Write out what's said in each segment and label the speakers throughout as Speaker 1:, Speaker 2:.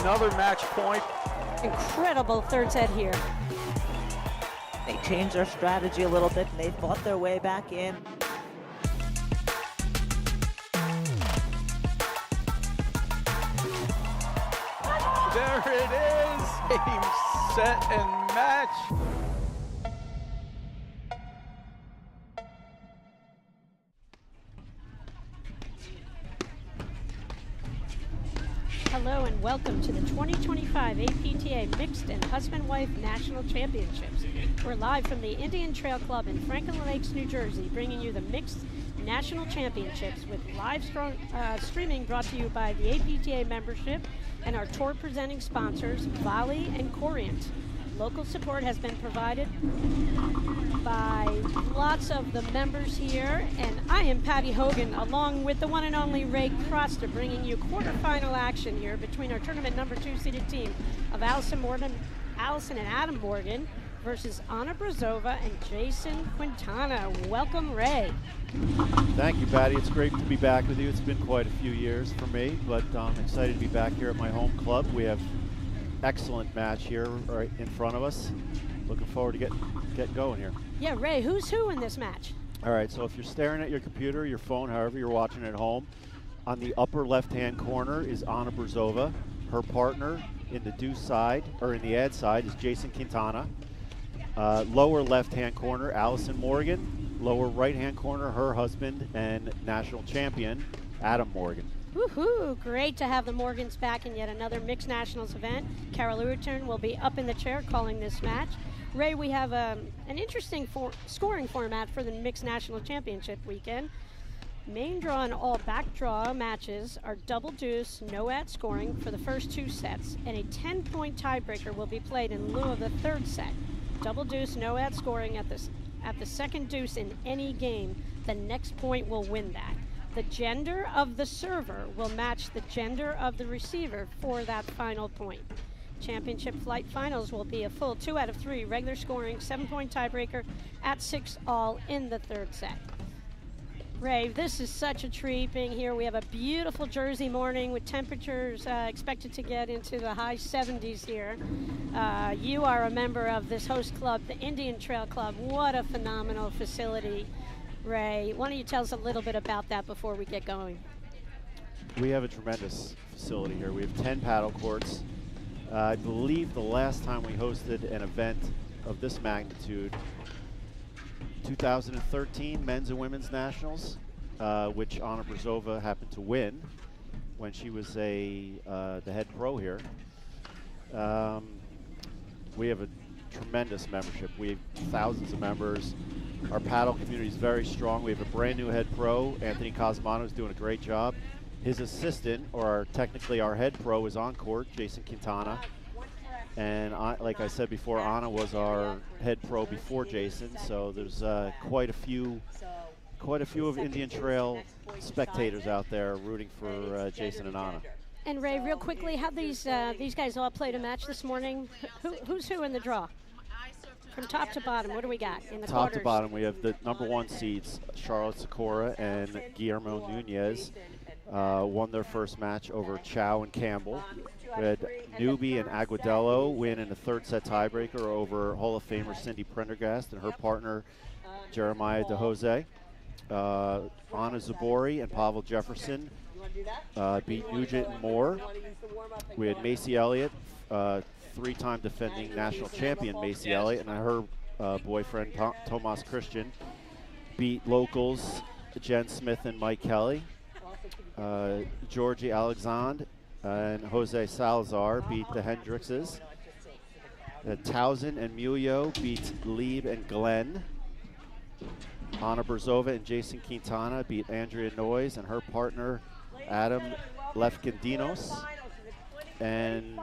Speaker 1: another match point.
Speaker 2: Incredible third set here.
Speaker 3: They changed their strategy a little bit and they fought their way back in.
Speaker 1: There it is, game, set, and match.
Speaker 2: Hello and welcome to the 2025 APTA Mixed and Husband-Wife National Championships. We're live from the Indian Trail Club in Franklin Lakes, New Jersey, bringing you the Mixed National Championships with live streaming brought to you by the APTA membership and our tour presenting sponsors, Volley and Corient. Local support has been provided by lots of the members here, and I am Patty Hogan, along with the one and only Ray Croster, bringing you quarterfinal action here between our tournament number 2 seeded team of Allison and Adam Morgan versus Anna Brazova and Jason Quintana. Welcome, Ray.
Speaker 4: Thank you, Patty. It's great to be back with you. It's been quite a few years for me, but I'm excited to be back here at my home club. We have excellent match here right in front of us. Looking forward to get going here.
Speaker 2: Yeah, Ray, who's who in this match?
Speaker 4: All right, so if you're staring at your computer, your phone, however you're watching at home, on the upper left-hand corner is Anna Brazova. Her partner in the deuce side, or in the ad side, is Jason Quintana. Lower left-hand corner, Allison Morgan. Lower right-hand corner, her husband and national champion, Adam Morgan.
Speaker 2: Woohoo! Great to have the Morgans back in yet another Mixed Nationals event. Carol Ureturn will be up in the chair calling this match. Ray, we have an interesting scoring format for the Mixed National Championship weekend. Main draw and all back draw matches are double deuce, no ad scoring for the first 2 sets, and a 10-point tiebreaker will be played in lieu of the third set. Double deuce, no ad scoring at the second deuce in any game. The next point will win that. The gender of the server will match the gender of the receiver for that final point. Championship flight finals will be a full 2 out of 3 regular scoring, 7-point tiebreaker at 6 all in the third set. Ray, this is such a treat being here. We have a beautiful Jersey morning with temperatures expected to get into the high 70s here. You are a member of this host club, the Indian Trail Club. What a phenomenal facility. Ray, why don't you tell us a little bit about that before we get going?
Speaker 4: We have a tremendous facility here. We have 10 paddle courts. I believe the last time we hosted an event of this magnitude, 2013 Men's and Women's Nationals, which Anna Brazova happened to win when she was the head pro here. We have a tremendous membership. We have thousands of members. Our paddle community is very strong. We have a brand new head pro, Anthony Cosmano, is doing a great job. His assistant, or technically our head pro, is on court, Jason Quintana. And like I said before, Anna was our head pro before Jason, so there's quite a few of Indian Trail spectators out there rooting for Jason and Anna.
Speaker 2: And Ray, real quickly, how these guys all played a match this morning? Who's who in the draw? From top to bottom, what do we got in the
Speaker 4: Top
Speaker 2: quarters?
Speaker 4: to bottom, we have the number 1 seeds, Charlotte Sikora and Guillermo Nunez, won their first match over Chow and Campbell. We had Newbie and Aguadello win in the third set tiebreaker over Hall of Famer Cindy Prendergast and her partner Jeremiah DeJose. Anna Zabori and Pavel Jefferson beat Nugent and Moore. We had Macy Elliott, 3-time defending national champion Macy Elliott, and her boyfriend Tomas Christian beat locals Jen Smith and Mike Kelly. Georgie Alexandre and Jose Salazar beat the Hendrixes. Towson and Muyo beat Lieb and Glenn. Anna Brazova and Jason Quintana beat Andrea Noyes and her partner Adam Lefkandinos and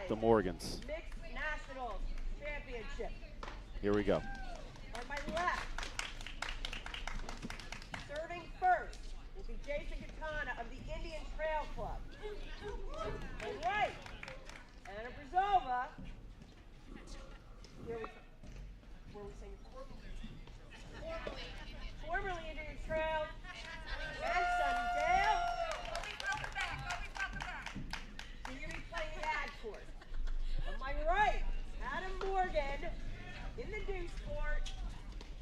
Speaker 4: the Morgans.
Speaker 5: Mixed Nationals Championship.
Speaker 4: Here we go.
Speaker 5: On my left, serving first will be Jason Quintana of the Indian Trail Club. On my right, Anna Brazova. Where we sing formerly Indian Trail and Sunnydale. So you're going to be playing the ad Morgan's court,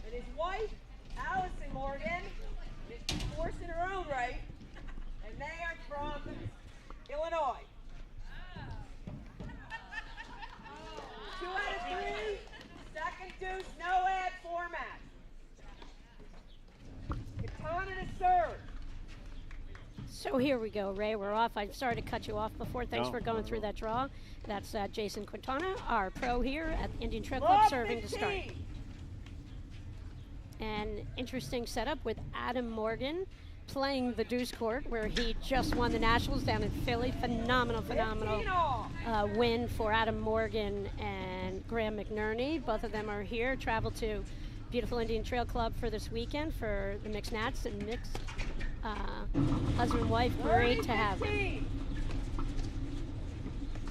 Speaker 5: and his wife, Allison Morgan, is forced in her own right, and they are from Illinois. 2 out of 3, second deuce, no ad format. Katana to serve.
Speaker 2: So here we go, Ray. We're off. I'm sorry to cut you off before. Thanks for going through that draw. That's Jason Quintana, our pro here at the Indian Trail Club, serving to start. An interesting setup with Adam Morgan playing the deuce court, where he just won the Nationals down in Philly. Phenomenal win for Adam Morgan and Graham McNerney. Both of them are here. Traveled to beautiful Indian Trail Club for this weekend for the mixed nats and mixed husband and wife. Great to have them.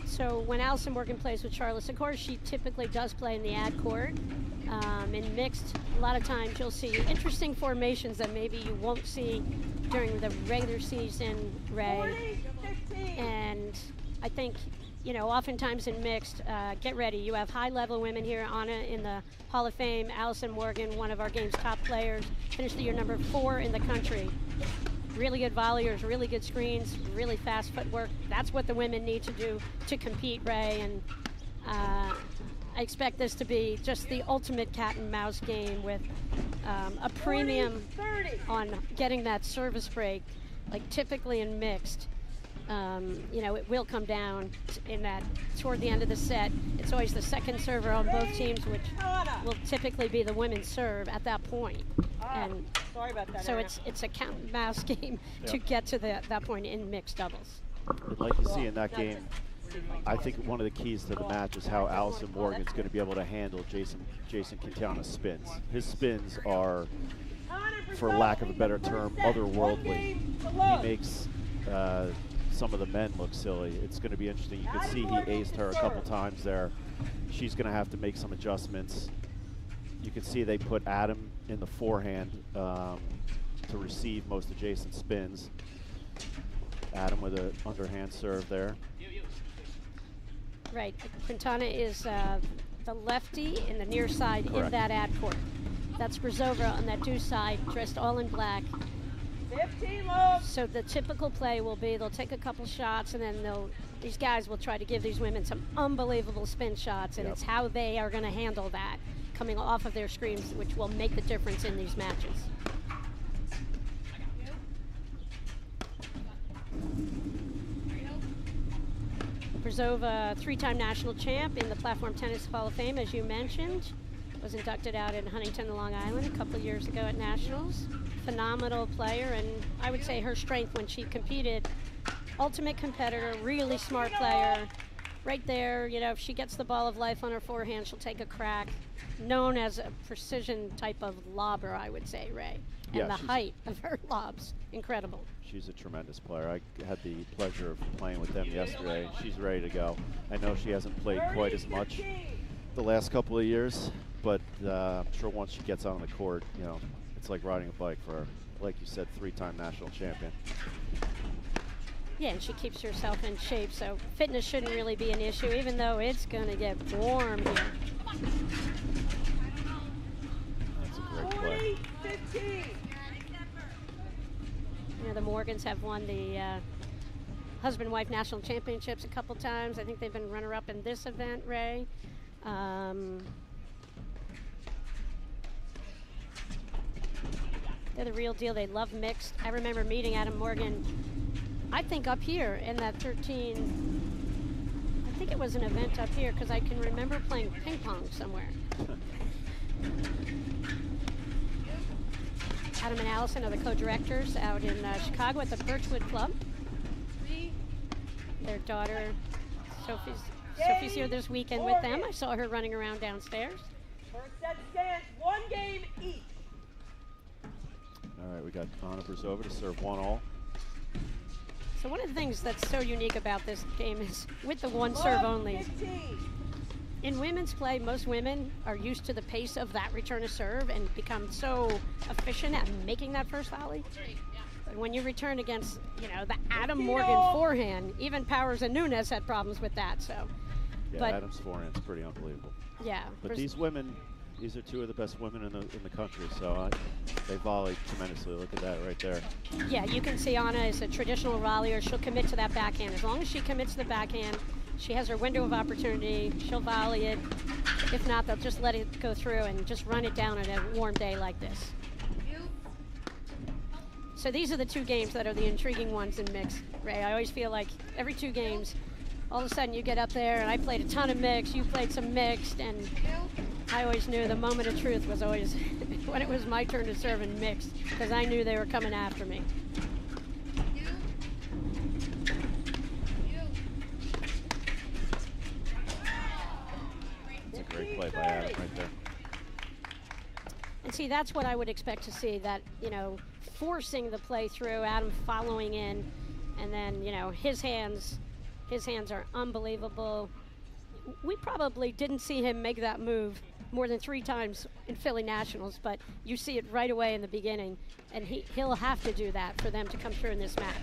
Speaker 2: So when Allison Morgan plays with Charlotte Sikora, she typically does play in the ad court. In mixed, a lot of times you'll see interesting formations that maybe you won't see during the regular season, Ray. And I think, you know, oftentimes in mixed, get ready. You have high-level women here. Anna in the Hall of Fame. Allison Morgan, one of our game's top players. Finished the year number 4 in the country. Really good volleyers, really good screens, really fast footwork. That's what the women need to do to compete, Ray. And I expect this to be just the ultimate cat and mouse game with a premium on getting that service break. Like typically in mixed, you know, it will come down in that toward the end of the set. It's always the second server on both teams, which will typically be the women's serve at that point. And
Speaker 5: sorry about that.
Speaker 2: so it's a cat and mouse game to get to that point in mixed doubles.
Speaker 4: And like you see in that game, I think one of the keys to the match is how Allison Morgan's going to be able to handle Jason Quintana's spins. His spins are, for lack of a better term, otherworldly. He makes some of the men look silly. It's going to be interesting. You can see he aced her a couple times there. She's going to have to make some adjustments. You can see they put Adam in the forehand to receive most of Jason's spins. Adam with an underhand serve there.
Speaker 2: Right. Quintana is the lefty in the near side in that ad court. That's Brzova on that deuce side, dressed all in black.
Speaker 5: 15 love.
Speaker 2: So the typical play will be they'll take a couple shots and then these guys will try to give these women some unbelievable spin shots, and it's how they are going to handle that coming off of their screens, which will make the difference in these matches. Brzova, 3-time national champ in the Platform Tennis Hall of Fame, as you mentioned. Was inducted out in Huntington, Long Island a couple of years ago at Nationals. Phenomenal player, and I would say her strength when she competed, ultimate competitor, really smart player. Right there, you know, if she gets the ball of life on her forehand, she'll take a crack. Known as a precision type of lobber, I would say, Ray. And the height of her lobs, incredible.
Speaker 4: She's a tremendous player. I had the pleasure of playing with them yesterday. She's ready to go. I know she hasn't played quite as much the last couple of years, but I'm sure once she gets out on the court, you know, it's like riding a bike for her. Like you said, 3-time national champion.
Speaker 2: Yeah, and she keeps herself in shape, so fitness shouldn't really be an issue, even though it's going to get warm here.
Speaker 4: That's a great play.
Speaker 5: 40-15.
Speaker 2: You know, the Morgans have won the husband-wife national championships a couple times. I think they've been runner-up in this event, Ray. They're the real deal. They love mixed. I remember meeting Adam Morgan, I think up here in that 13, I think it was an event up here, because I can remember playing ping pong somewhere. Adam and Allison are the co-directors out in Chicago at the Birchwood Club. Their daughter, Sophie's here this weekend with them. I saw her running around downstairs.
Speaker 5: First set stands 1 game each.
Speaker 4: All right, we got Anna Brzova to serve 1-all.
Speaker 2: So one of the things that's so unique about this game is with the one serve only.
Speaker 5: 15.
Speaker 2: In women's play, most women are used to the pace of that return to serve and become so efficient at making that first volley. But when you return against, you know, the Adam Morgan forehand, even Powers and Nunes had problems with that. So,
Speaker 4: Yeah,
Speaker 2: but
Speaker 4: Adam's forehand's pretty unbelievable.
Speaker 2: yeah,
Speaker 4: But these women, these are two of the best women in the country, so they volley tremendously. Look at that right there.
Speaker 2: Yeah, you can see Anna is a traditional volleyer. She'll commit to that backhand. As long as she commits to the backhand, she has her window of opportunity. She'll volley it. If not, they'll just let it go through and just run it down on a warm day like this. So these are the two games that are the intriguing ones in mixed, Ray. I always feel like every 2 games, all of a sudden you get up there, and I played a ton of mixed, you played some mixed, and I always knew the moment of truth was always when it was my turn to serve in mixed, because I knew they were coming after me.
Speaker 4: It's a great play by Adam right there.
Speaker 2: And see, that's what I would expect to see, that, you know, forcing the play through, Adam following in, and then, you know, his hands are unbelievable. We probably didn't see him make that move more than 3 times in Philly Nationals, but you see it right away in the beginning, and he'll have to do that for them to come through in this match.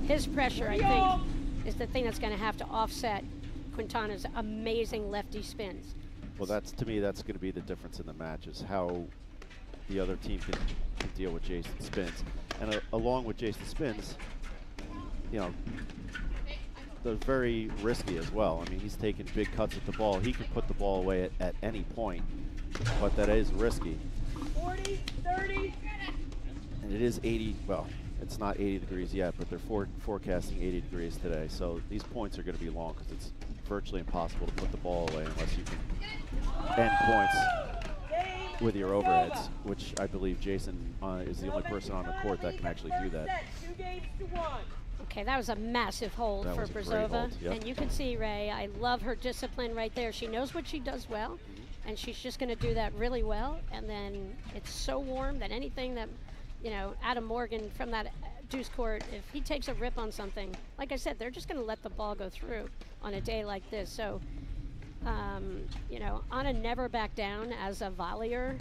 Speaker 2: His pressure, I think, is the thing that's going to have to offset Quintana's amazing lefty spins.
Speaker 4: Well, to me, that's going to be the difference in the match, is how the other team can deal with Jason spins. And along with Jason spins, you know, they're very risky as well. I mean, he's taking big cuts at the ball. He can put the ball away at any point, but that is risky.
Speaker 5: 40, 30.
Speaker 4: And it is 80, well, it's not 80 degrees yet, but they're forecasting 80 degrees today. So these points are going to be long because it's virtually impossible to put the ball away unless you can end points with your overheads, which I believe Jason is the only person on the court that can actually do that.
Speaker 5: 2 games to 1.
Speaker 2: Okay, that was a massive hold
Speaker 4: That
Speaker 2: for
Speaker 4: was a great
Speaker 2: Brzova.
Speaker 4: hold, yep.
Speaker 2: And you can see, Ray, I love her discipline right there. She knows what she does well, and she's just going to do that really well. And then it's so warm that anything that, you know, Adam Morgan from that deuce court, if he takes a rip on something, like I said, they're just going to let the ball go through on a day like this. So, you know, Anna never backed down as a volleyer.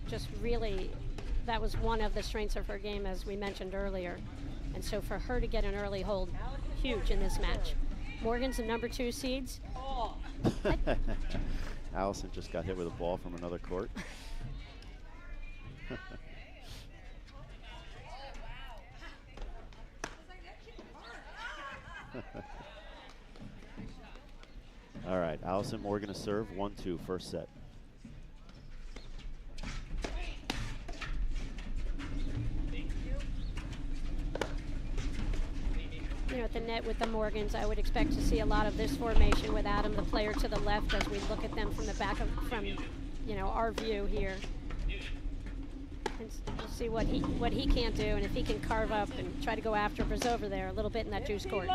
Speaker 2: Just really, that was one of the strengths of her game, as we mentioned earlier. And so for her to get an early hold, huge in this match. Morgan's the number 2 seeds.
Speaker 4: Allison just got hit with a ball from another court. All right, Allison Morgan to serve, 1-2, first set.
Speaker 2: You know, at the net with the Morgans, I would expect to see a lot of this formation with Adam, the player to the left, as we look at them from the back from, you know, our view here. And see what he can't do, and if he can carve up and try to go after Brzova there a little bit in that deuce court.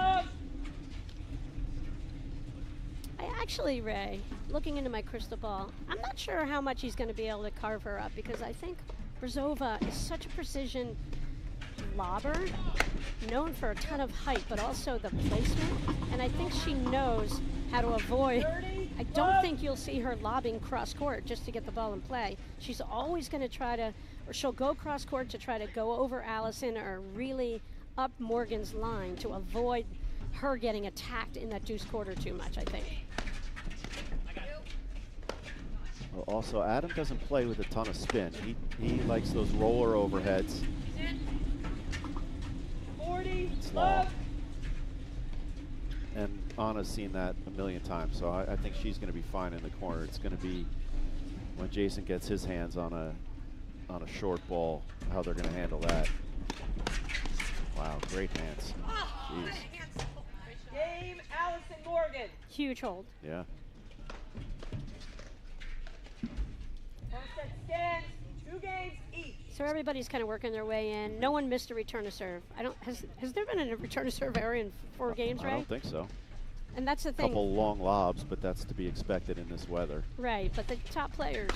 Speaker 2: Actually, Ray, looking into my crystal ball, I'm not sure how much he's going to be able to carve her up, because I think Brzova is such a precision lobber, known for a ton of height, but also the placement, and I think she knows how to avoid. I don't think you'll see her lobbing cross court just to get the ball in play. She's always going to try to, or she'll go cross court to try to go over Allison or really up Morgan's line to avoid her getting attacked in that deuce quarter too much, I think.
Speaker 4: Well, also, Adam doesn't play with a ton of spin. He likes those roller overheads.
Speaker 5: 40,
Speaker 4: It's long. And Anna's seen that a million times, so I think she's going to be fine in the corner. It's going to be when Jason gets his hands on a short ball, how they're going to handle that. Wow, great hands. Jeez.
Speaker 5: Game, Allison Morgan.
Speaker 2: Huge hold.
Speaker 4: Yeah.
Speaker 5: First set stands, 2 games each.
Speaker 2: So everybody's kind of working their way in. No one missed a return to serve. Has there been a return to serve error in 4 games,
Speaker 4: I
Speaker 2: right?
Speaker 4: don't think so.
Speaker 2: And that's the
Speaker 4: A
Speaker 2: thing.
Speaker 4: couple long lobs, but that's to be expected in this weather.
Speaker 2: Right, but the top players,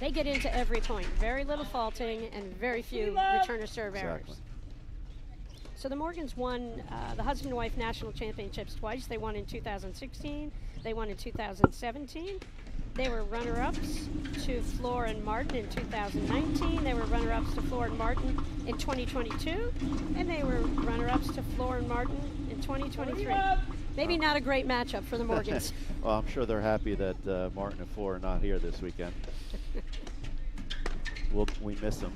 Speaker 2: they get into every point. Very little faulting and very few return to serve errors.
Speaker 4: Exactly.
Speaker 2: So the Morgans won the husband and wife national championships twice. They won in 2016. They won in 2017. They were runner-ups to Floor and Martin in 2019. They were runner-ups to Floor and Martin in 2022. And they were runner-ups to Floor and Martin in 2023. Maybe not a great matchup for the Morgans.
Speaker 4: Well, I'm sure they're happy that Martin and Flo are not here this weekend. We miss them.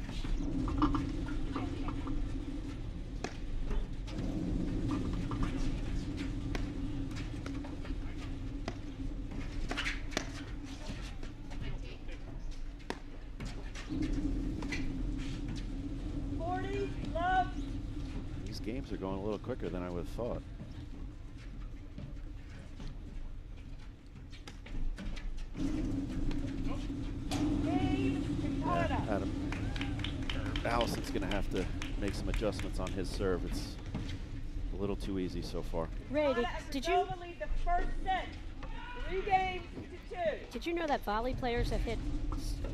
Speaker 4: These games are going a little quicker than I would have thought. Yeah, Adam. Allison's going to have to make some adjustments on his serve. It's a little too easy so far.
Speaker 2: Ray, did you
Speaker 5: lead the first set, 3 games to 2.
Speaker 2: did you know that volley players have hit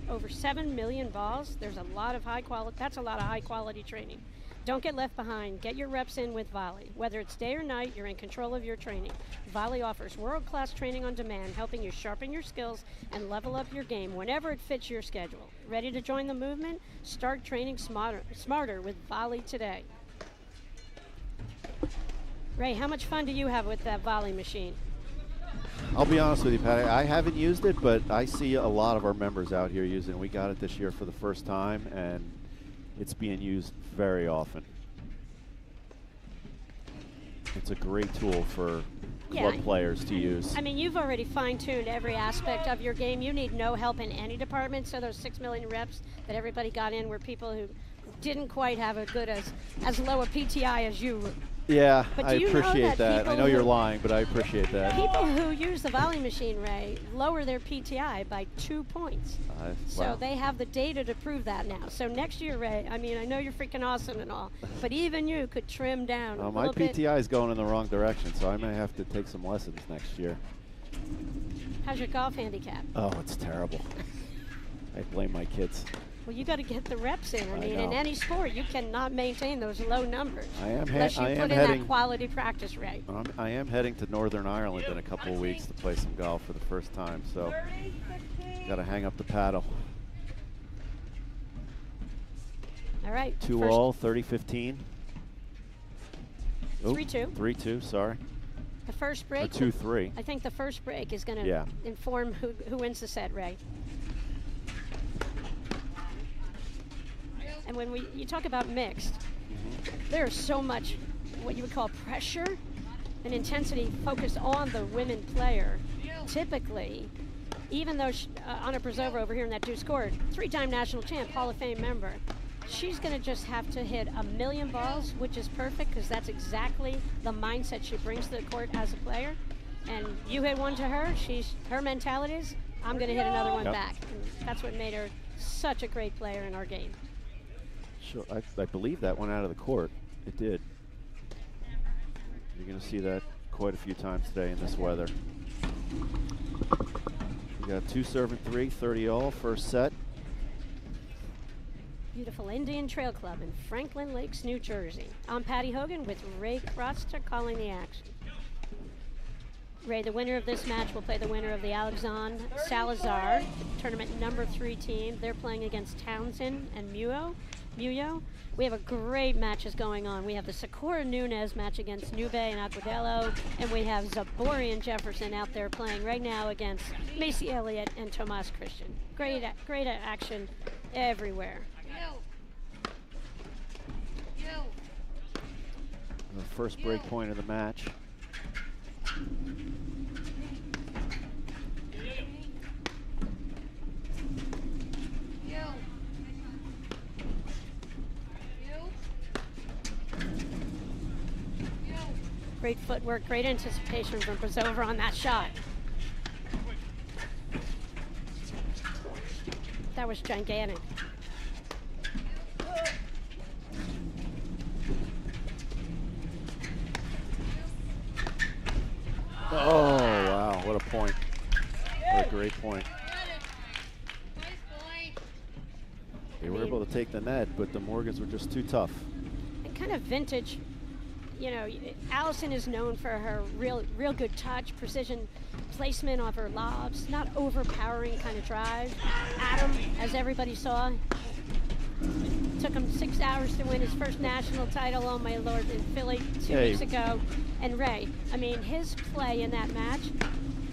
Speaker 2: over 7 million balls? There's a lot of high quality. That's a lot of high quality training. Don't get left behind. Get your reps in with volley. Whether it's day or night, you're in control of your training. Volley offers world-class training on demand, helping you sharpen your skills and level up your game whenever it fits your schedule. Ready to join the movement? Start training smarter with volley today. Ray, how much fun do you have with that volley machine?
Speaker 4: I'll be honest with you, Patty. I haven't used it, but I see a lot of our members out here using it. We got it this year for the first time, and it's being used very often. It's a great tool for club players to use.
Speaker 2: I mean, you've already fine-tuned every aspect of your game. You need no help in any department. So those 6 million reps that everybody got in were people who didn't quite have as low a PTI as you.
Speaker 4: Yeah,
Speaker 2: But
Speaker 4: I
Speaker 2: do you know
Speaker 4: appreciate that. I know you're
Speaker 2: who-
Speaker 4: lying, but I appreciate that.
Speaker 2: People who use the volley machine, Ray, lower their PTI by 2 points. So
Speaker 4: Wow.
Speaker 2: they have the data to prove that now. So next year, Ray, I mean, I know you're freaking awesome and all, but even you could trim down a
Speaker 4: My
Speaker 2: little bit.
Speaker 4: PTI is going in the wrong direction, so I may have to take some lessons next year.
Speaker 2: How's your golf handicap?
Speaker 4: Oh, it's terrible. I blame my kids.
Speaker 2: Well, you got to get the reps in. I mean, in
Speaker 4: know.
Speaker 2: any sport, you cannot maintain those low numbers unless you
Speaker 4: I
Speaker 2: put
Speaker 4: am
Speaker 2: in
Speaker 4: heading.
Speaker 2: that quality practice, Ray.
Speaker 4: I am heading to Northern Ireland in a couple of weeks to play some golf for the first time, so got to hang up the paddle.
Speaker 2: All right.
Speaker 4: 2 all, 30-15.
Speaker 2: 3-2.
Speaker 4: 3-2, sorry.
Speaker 2: The first
Speaker 4: Or
Speaker 2: break.
Speaker 4: 2-3.
Speaker 2: I think the first break is going to
Speaker 4: Yeah.
Speaker 2: inform who wins the set, Ray. And when you talk about mixed, there's so much what you would call pressure and intensity focused on the women player. Typically, even though Anna Brzova over here in that 2 scored, 3-time national champ, Hall of Fame member, she's going to just have to hit 1 million balls, which is perfect because that's exactly the mindset she brings to the court as a player. And you hit one to her, her mentality is, I'm going to hit another one back. And that's what made her such a great player in our game.
Speaker 4: Sure, I believe that went out of the court. It did. You're going to see that quite a few times today in this weather. We got 2 serve and 3, 30 all, first set.
Speaker 2: Beautiful Indian Trail Club in Franklin Lakes, New Jersey. I'm Patty Hogan with Ray Krotster calling the action. Ray, the winner of this match will play the winner of the Alexandre Salazar tournament number 3 team. They're playing against Townsend and Muyo. We have a great matches going on. We have the Sakura Nunez match against Nube and Agudelo, and we have Zabori and Jefferson out there playing right now against Macy Elliott and Tomas Christian. Great action everywhere.
Speaker 4: The first break point of the match.
Speaker 2: Great footwork, great anticipation from Brzova on that shot. That was gigantic.
Speaker 4: Oh, wow, what a point. What a great point. They were able to take the net, but the Morgans were just too tough.
Speaker 2: And kind of vintage, you know, Allison is known for her real good touch, precision placement of her lobs, not overpowering kind of drive. Adam, as everybody saw, took him 6 hours to win his first national title, oh my lord, in Philly 2
Speaker 4: Hey.
Speaker 2: weeks ago. And Ray, I mean, his play in that match,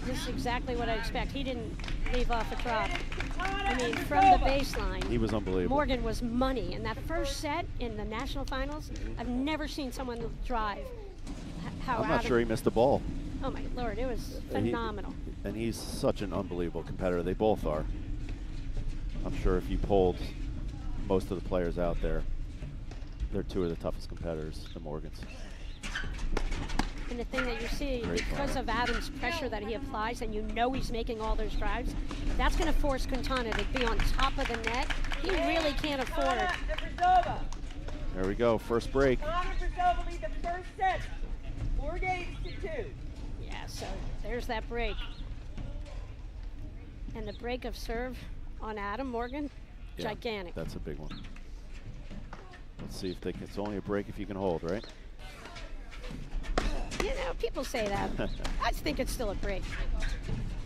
Speaker 2: this is exactly what I expect. He didn't leave off a drop. I mean, from the baseline,
Speaker 4: He was unbelievable.
Speaker 2: Morgan was money. In that first set in the national finals, I've never seen someone drive how
Speaker 4: I'm not
Speaker 2: Adam-
Speaker 4: sure he missed the ball.
Speaker 2: Oh my lord, it was phenomenal.
Speaker 4: And he's such an unbelievable competitor. They both are. I'm sure if you polled most of the players out there, they're two of the toughest competitors, the Morgans.
Speaker 2: And the thing that you see,
Speaker 4: Great
Speaker 2: because
Speaker 4: player.
Speaker 2: of Adam's pressure that he applies, and you know he's making all those drives, that's going to force Quintana to be on top of the net. He really can't afford.
Speaker 5: Quintana and Brazova.
Speaker 4: There we go, first break.
Speaker 5: Quintana and Brazova lead the first set. 4 games to 2.
Speaker 2: Yeah, so there's that break. And the break of serve on Adam Morgan,
Speaker 4: Yeah,
Speaker 2: gigantic.
Speaker 4: That's a big one. Let's see if they can, it's only a break if you can hold, right?
Speaker 2: You know, people say that. I think it's still a break.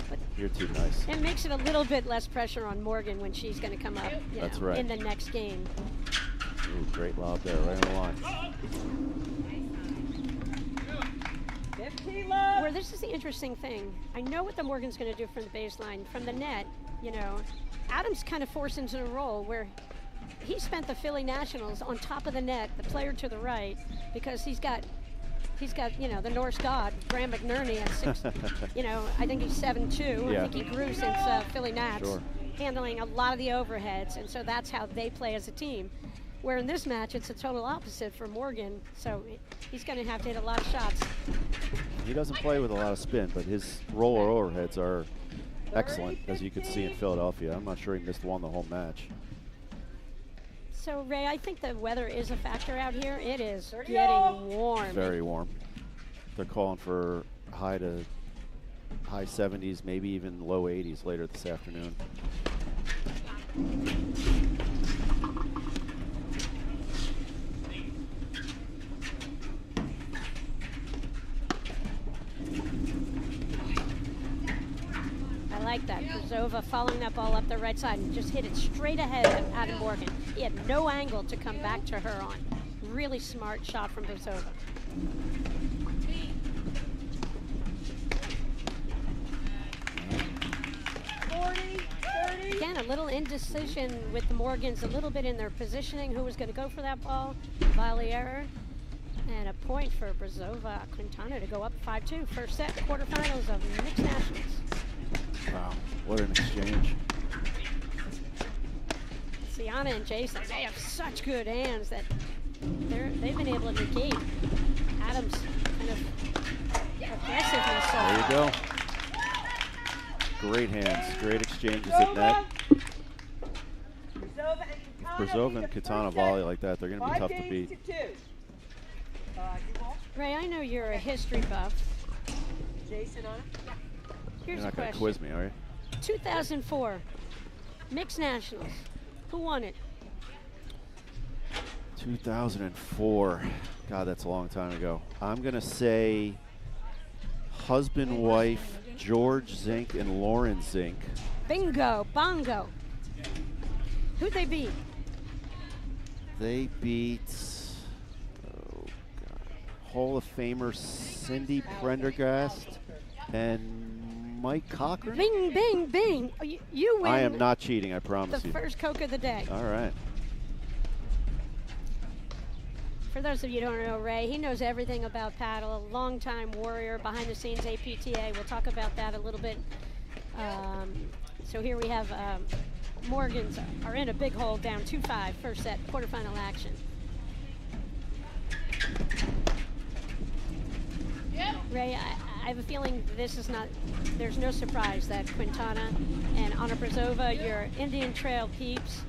Speaker 2: But
Speaker 4: You're too nice.
Speaker 2: it makes it a little bit less pressure on Morgan when she's going to come up
Speaker 4: That's right.
Speaker 2: in the next game.
Speaker 4: Ooh, great lob there, right on the line.
Speaker 5: 15 love.
Speaker 2: Where this is the interesting thing. I know what the Morgan's going to do from the baseline, from the net. You know, Adam's kind of forced into a role where he spent the Philly Nationals on top of the net, the player to the right, because he's got you know, the Norse god Graham McNerney at 6. You know, I think he's 7'2".
Speaker 4: Yeah.
Speaker 2: I think he grew since Philly Nats,
Speaker 4: Sure.
Speaker 2: handling a lot of the overheads, and so that's how they play as a team. Where in this match, it's a total opposite for Morgan, so he's going to have to hit a lot of shots.
Speaker 4: He doesn't play with a lot of spin, but his roller overheads are excellent, as you could see in Philadelphia. I'm not sure he missed one the whole match.
Speaker 2: So, Ray, I think the weather is a factor out here. It is
Speaker 5: 30
Speaker 2: getting warm.
Speaker 4: Very warm. They're calling for high 70s, maybe even low 80s later this afternoon.
Speaker 2: I like that. Brazova following that ball up the right side and just hit it straight ahead of Adam Morgan. He had no angle to come back to her on. Really smart shot from Brazova. Again, a little indecision with the Morgans, a little bit in their positioning. Who was going to go for that ball? Valier. And a point for Brazova Quintana to go up 5-2. First set, quarterfinals of mixed nationals.
Speaker 4: Wow, what an exchange.
Speaker 2: Sienna and Jason, they have such good hands that they've been able to negate Adam's kind of aggressiveness. So
Speaker 4: There you go. Great hands, great exchanges at net. Brazova and Quintana volley like that, they're going to be tough to beat.
Speaker 2: Ray, I know you're a history buff.
Speaker 5: Jason on it.
Speaker 2: Here's
Speaker 4: You're
Speaker 2: a
Speaker 4: not going to
Speaker 2: question.
Speaker 4: quiz me, are you?
Speaker 2: 2004, mixed nationals. Who won it?
Speaker 4: 2004. God, that's a long time ago. I'm going to say husband, wife, George Zink and Lauren Zink.
Speaker 2: Bingo, bongo. Who'd they beat?
Speaker 4: They beat Hall of Famer Cindy Prendergast and Mike Cochran.
Speaker 2: Bing, bing, bing. Oh, you win
Speaker 4: I am not cheating, I promise
Speaker 2: the
Speaker 4: you.
Speaker 2: first Coke of the day.
Speaker 4: All right.
Speaker 2: For those of you who don't know Ray, he knows everything about paddle, a longtime warrior, behind the scenes APTA. We'll talk about that a little bit. So here we have Morgans are in a big hole, down 2-5, first set, quarterfinal action. Ray, I have a feeling this is not, there's no surprise that Quintana and Anna Brazova, your Indian Trail peeps.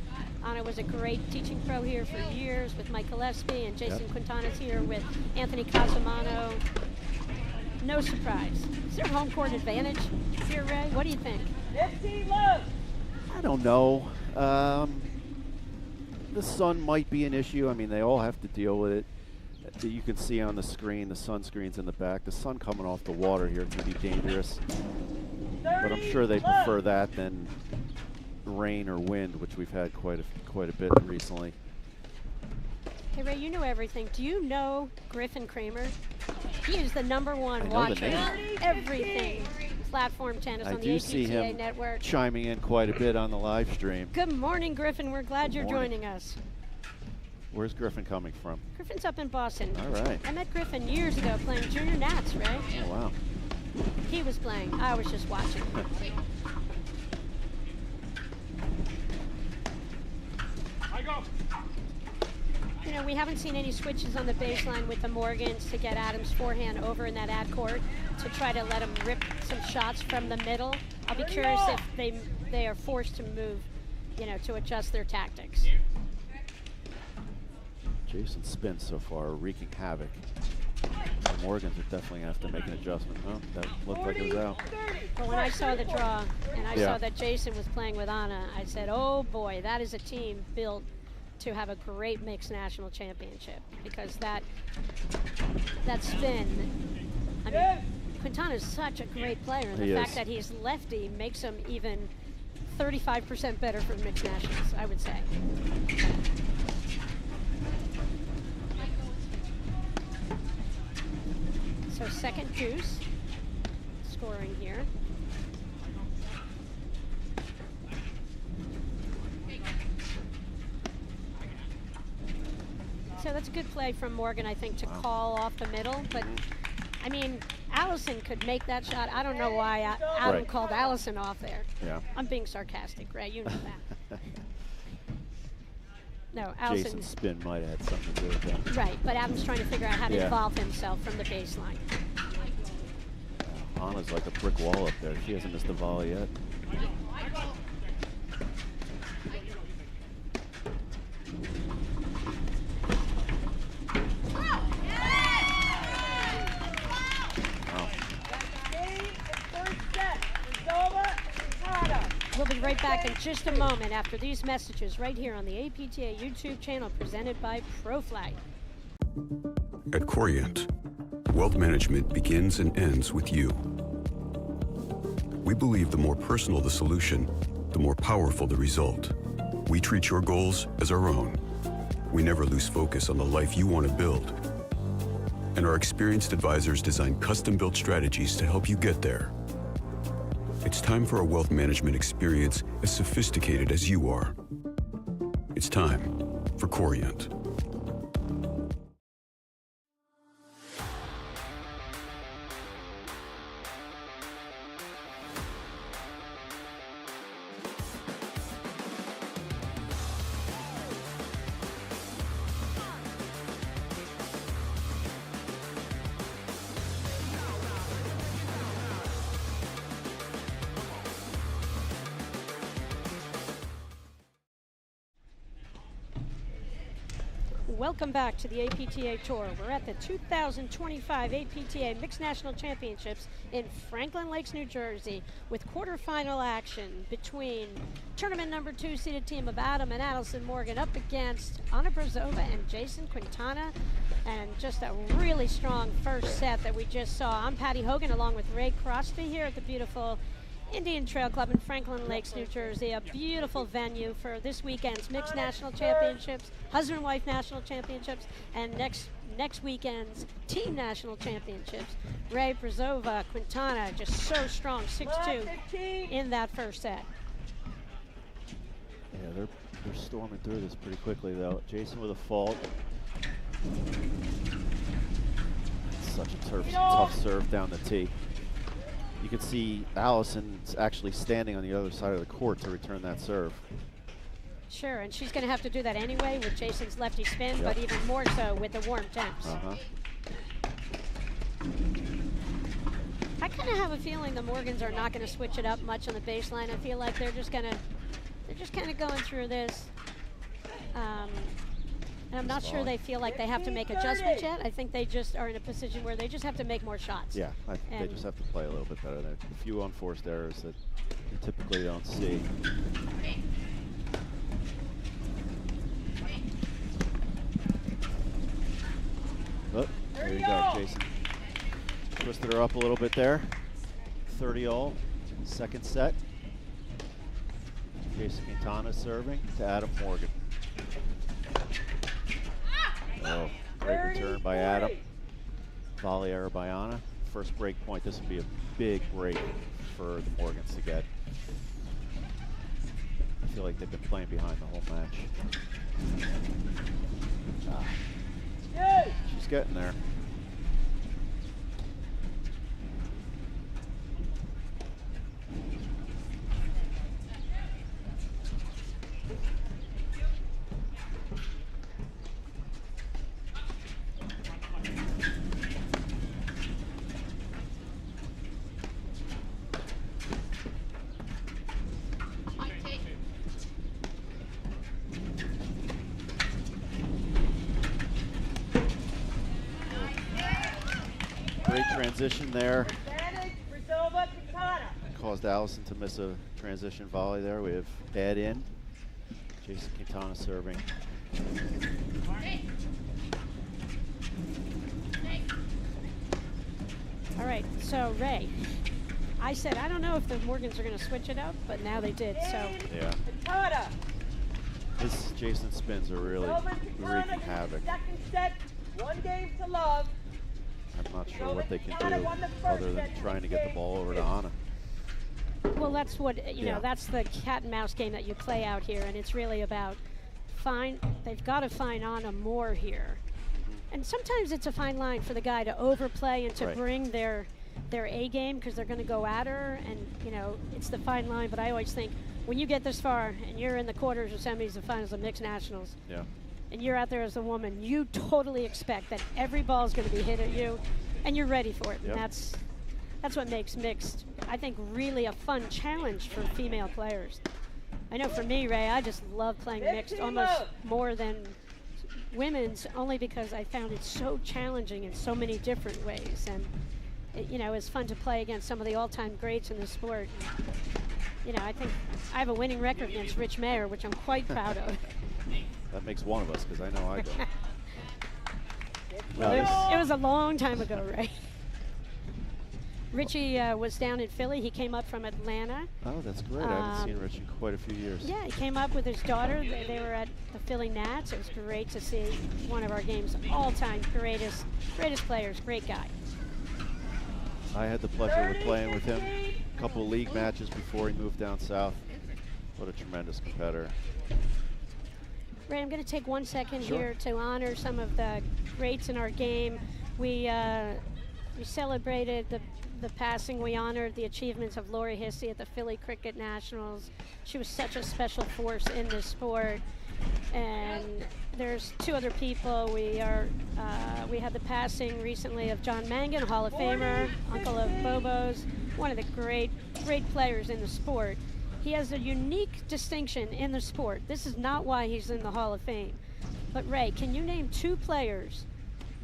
Speaker 2: Anna was a great teaching pro here for years with Mike Gillespie, and Jason Quintana's here with Anthony Casamano. No surprise. Is there home court advantage here, Ray? What do you think?
Speaker 5: 15 love.
Speaker 4: I don't know. The sun might be an issue. I mean, they all have to deal with it. You can see on the screen, the sunscreen's in the back. The sun coming off the water here can be dangerous. But I'm sure they prefer that than rain or wind, which we've had quite a bit recently.
Speaker 2: Hey, Ray, you know everything. Do you know Griffin Kramer? He is the #1
Speaker 4: know the
Speaker 2: watcher
Speaker 4: name.
Speaker 2: of everything platform tennis
Speaker 4: I
Speaker 2: on the
Speaker 4: do see
Speaker 2: APTA
Speaker 4: him
Speaker 2: network.
Speaker 4: chiming in quite a bit on the live stream.
Speaker 2: Good morning, Griffin. We're glad
Speaker 4: Good
Speaker 2: you're
Speaker 4: morning.
Speaker 2: joining us.
Speaker 4: Where's Griffin coming from?
Speaker 2: Griffin's up in Boston.
Speaker 4: All right.
Speaker 2: I met Griffin years ago playing junior nats, right?
Speaker 4: Oh, wow.
Speaker 2: He was playing. I was just watching. You know, we haven't seen any switches on the baseline with the Morgans to get Adams' forehand over in that ad court to try to let him rip some shots from the middle. I'll be curious if they are forced to move, you know, to adjust their tactics.
Speaker 4: Jason's spins so far are wreaking havoc. The Morgans are definitely going to have to make an adjustment. Oh, that looked like it was out.
Speaker 2: But when I saw the draw and I
Speaker 4: Yeah.
Speaker 2: saw that Jason was playing with Anna, I said, oh boy, that is a team built to have a great mixed national championship, because that spin, I mean, Quintana is such a great player, and
Speaker 4: He
Speaker 2: the
Speaker 4: is.
Speaker 2: fact that he's lefty makes him even 35% better for mixed nationals, I would say. So second deuce scoring here. So that's a good play from Morgan, I think, to call off the middle. But, I mean, Allison could make that shot. I don't know why Adam
Speaker 4: Right.
Speaker 2: called Allison off there.
Speaker 4: Yeah.
Speaker 2: I'm being sarcastic, Ray. You know that. No, Allison.
Speaker 4: Jason's spin might have had something to do with that.
Speaker 2: Right, but Adam's trying to figure out how to
Speaker 4: Yeah.
Speaker 2: involve himself from the baseline.
Speaker 4: Anna's like a brick wall up there. She hasn't missed a volley yet. Wow.
Speaker 5: Game and first set. Rizova, Quintana.
Speaker 2: We'll be right back in just a moment after these messages right here on the APTA YouTube channel presented by ProFlight.
Speaker 6: At Corient, wealth management begins and ends with you. We believe the more personal the solution, the more powerful the result. We treat your goals as our own. We never lose focus on the life you want to build. And our experienced advisors design custom-built strategies to help you get there. It's time for a wealth management experience as sophisticated as you are. It's time for Corient.
Speaker 2: Welcome back to the APTA Tour. We're at the 2025 APTA Mixed National Championships in Franklin Lakes, New Jersey, with quarterfinal action between tournament #2 seeded team of Adam and Adelson Morgan up against Anna Brazova and Jason Quintana, and just a really strong first set that we just saw. I'm Patty Hogan along with Ray Crosby here at the beautiful Indian Trail Club in Franklin Lakes, New Jersey, a beautiful venue for this weekend's Mixed National Championships, Husband-Wife National Championships, and next weekend's Team National Championships. Ray, Brazova, Quintana, just so strong, 6-2 in that first set.
Speaker 4: Yeah, they're storming through this pretty quickly, though. Jason with a fault. Such a tough serve down the tee. You can see Allison's actually standing on the other side of the court to return that serve.
Speaker 2: Sure, and she's going to have to do that anyway with Jason's lefty spin,
Speaker 4: Yep.
Speaker 2: but even more so with the warm temps. I kind of have a feeling the Morgans are not going to switch it up much on the baseline. I feel like they're just kind of going through this. And I'm not sure they feel like they have to make adjustments yet. I think they just are in a position where they just have to make more shots.
Speaker 4: Yeah, I think they just have to play a little bit better. There are a few unforced errors that you typically don't see. Oh, there you go, Jason. Twisted her up a little bit there. 30-all, second set. Jason Quintana serving to Adam Morgan. Oh, great return by Adam. Volley error by Anna. First break point. This would be a big break for the Morgans to get. I feel like they've been playing behind the whole match. She's getting there. Great transition there. Caused Allison to miss a transition volley there. We have add in. Jason Quintana serving.
Speaker 2: All right, so Ray, I said I don't know if the Morgans are going to switch it up, but now they did. So
Speaker 4: yeah, this Jason spins are really wreaking havoc.
Speaker 5: Second set, 1 game to love.
Speaker 4: I'm not sure what they can do other than trying to get the ball over to Anna.
Speaker 2: Well, that's what, you know, that's the cat and mouse game that you play out here, and it's really about they've got to find Anna more here. And sometimes it's a fine line for the guy to overplay and to bring their A game because they're going to go at her, and, you know, it's the fine line. But I always think when you get this far and you're in the quarters or semis and finals of mixed nationals, and you're out there as a woman, you totally expect that every ball is going to be hit at you, and you're ready for it. And that's what makes mixed, I think, really a fun challenge for female players. I know for me, Ray, I just love playing mixed almost more than women's, only because I found it so challenging in so many different ways. And, you know, it's fun to play against some of the all-time greats in the sport. You know, I think I have a winning record against Rich Mayer, which I'm quite proud of.
Speaker 4: That makes one of us, because I know I don't.
Speaker 2: It was a long time ago, Ray. Richie was down in Philly. He came up from Atlanta.
Speaker 4: Oh, that's great. I haven't seen Rich in quite a few years.
Speaker 2: Yeah, he came up with his daughter. They were at the Philly Nats. It was great to see one of our game's all-time greatest players. Great guy.
Speaker 4: I had the pleasure of playing with him a couple of league matches before he moved down south. What a tremendous competitor.
Speaker 2: Ray, I'm going to take 1 second here to honor some of the greats in our game. We celebrated the passing. We honored the achievements of Lori Hissey at the Philly Cricket Nationals. She was such a special force in this sport. And there's 2 other people. We had the passing recently of John Mangan, Hall of Famer, uncle of Bobo's, one of the great players in the sport. He has a unique distinction in the sport. This is not why he's in the Hall of Fame. But Ray, can you name 2 players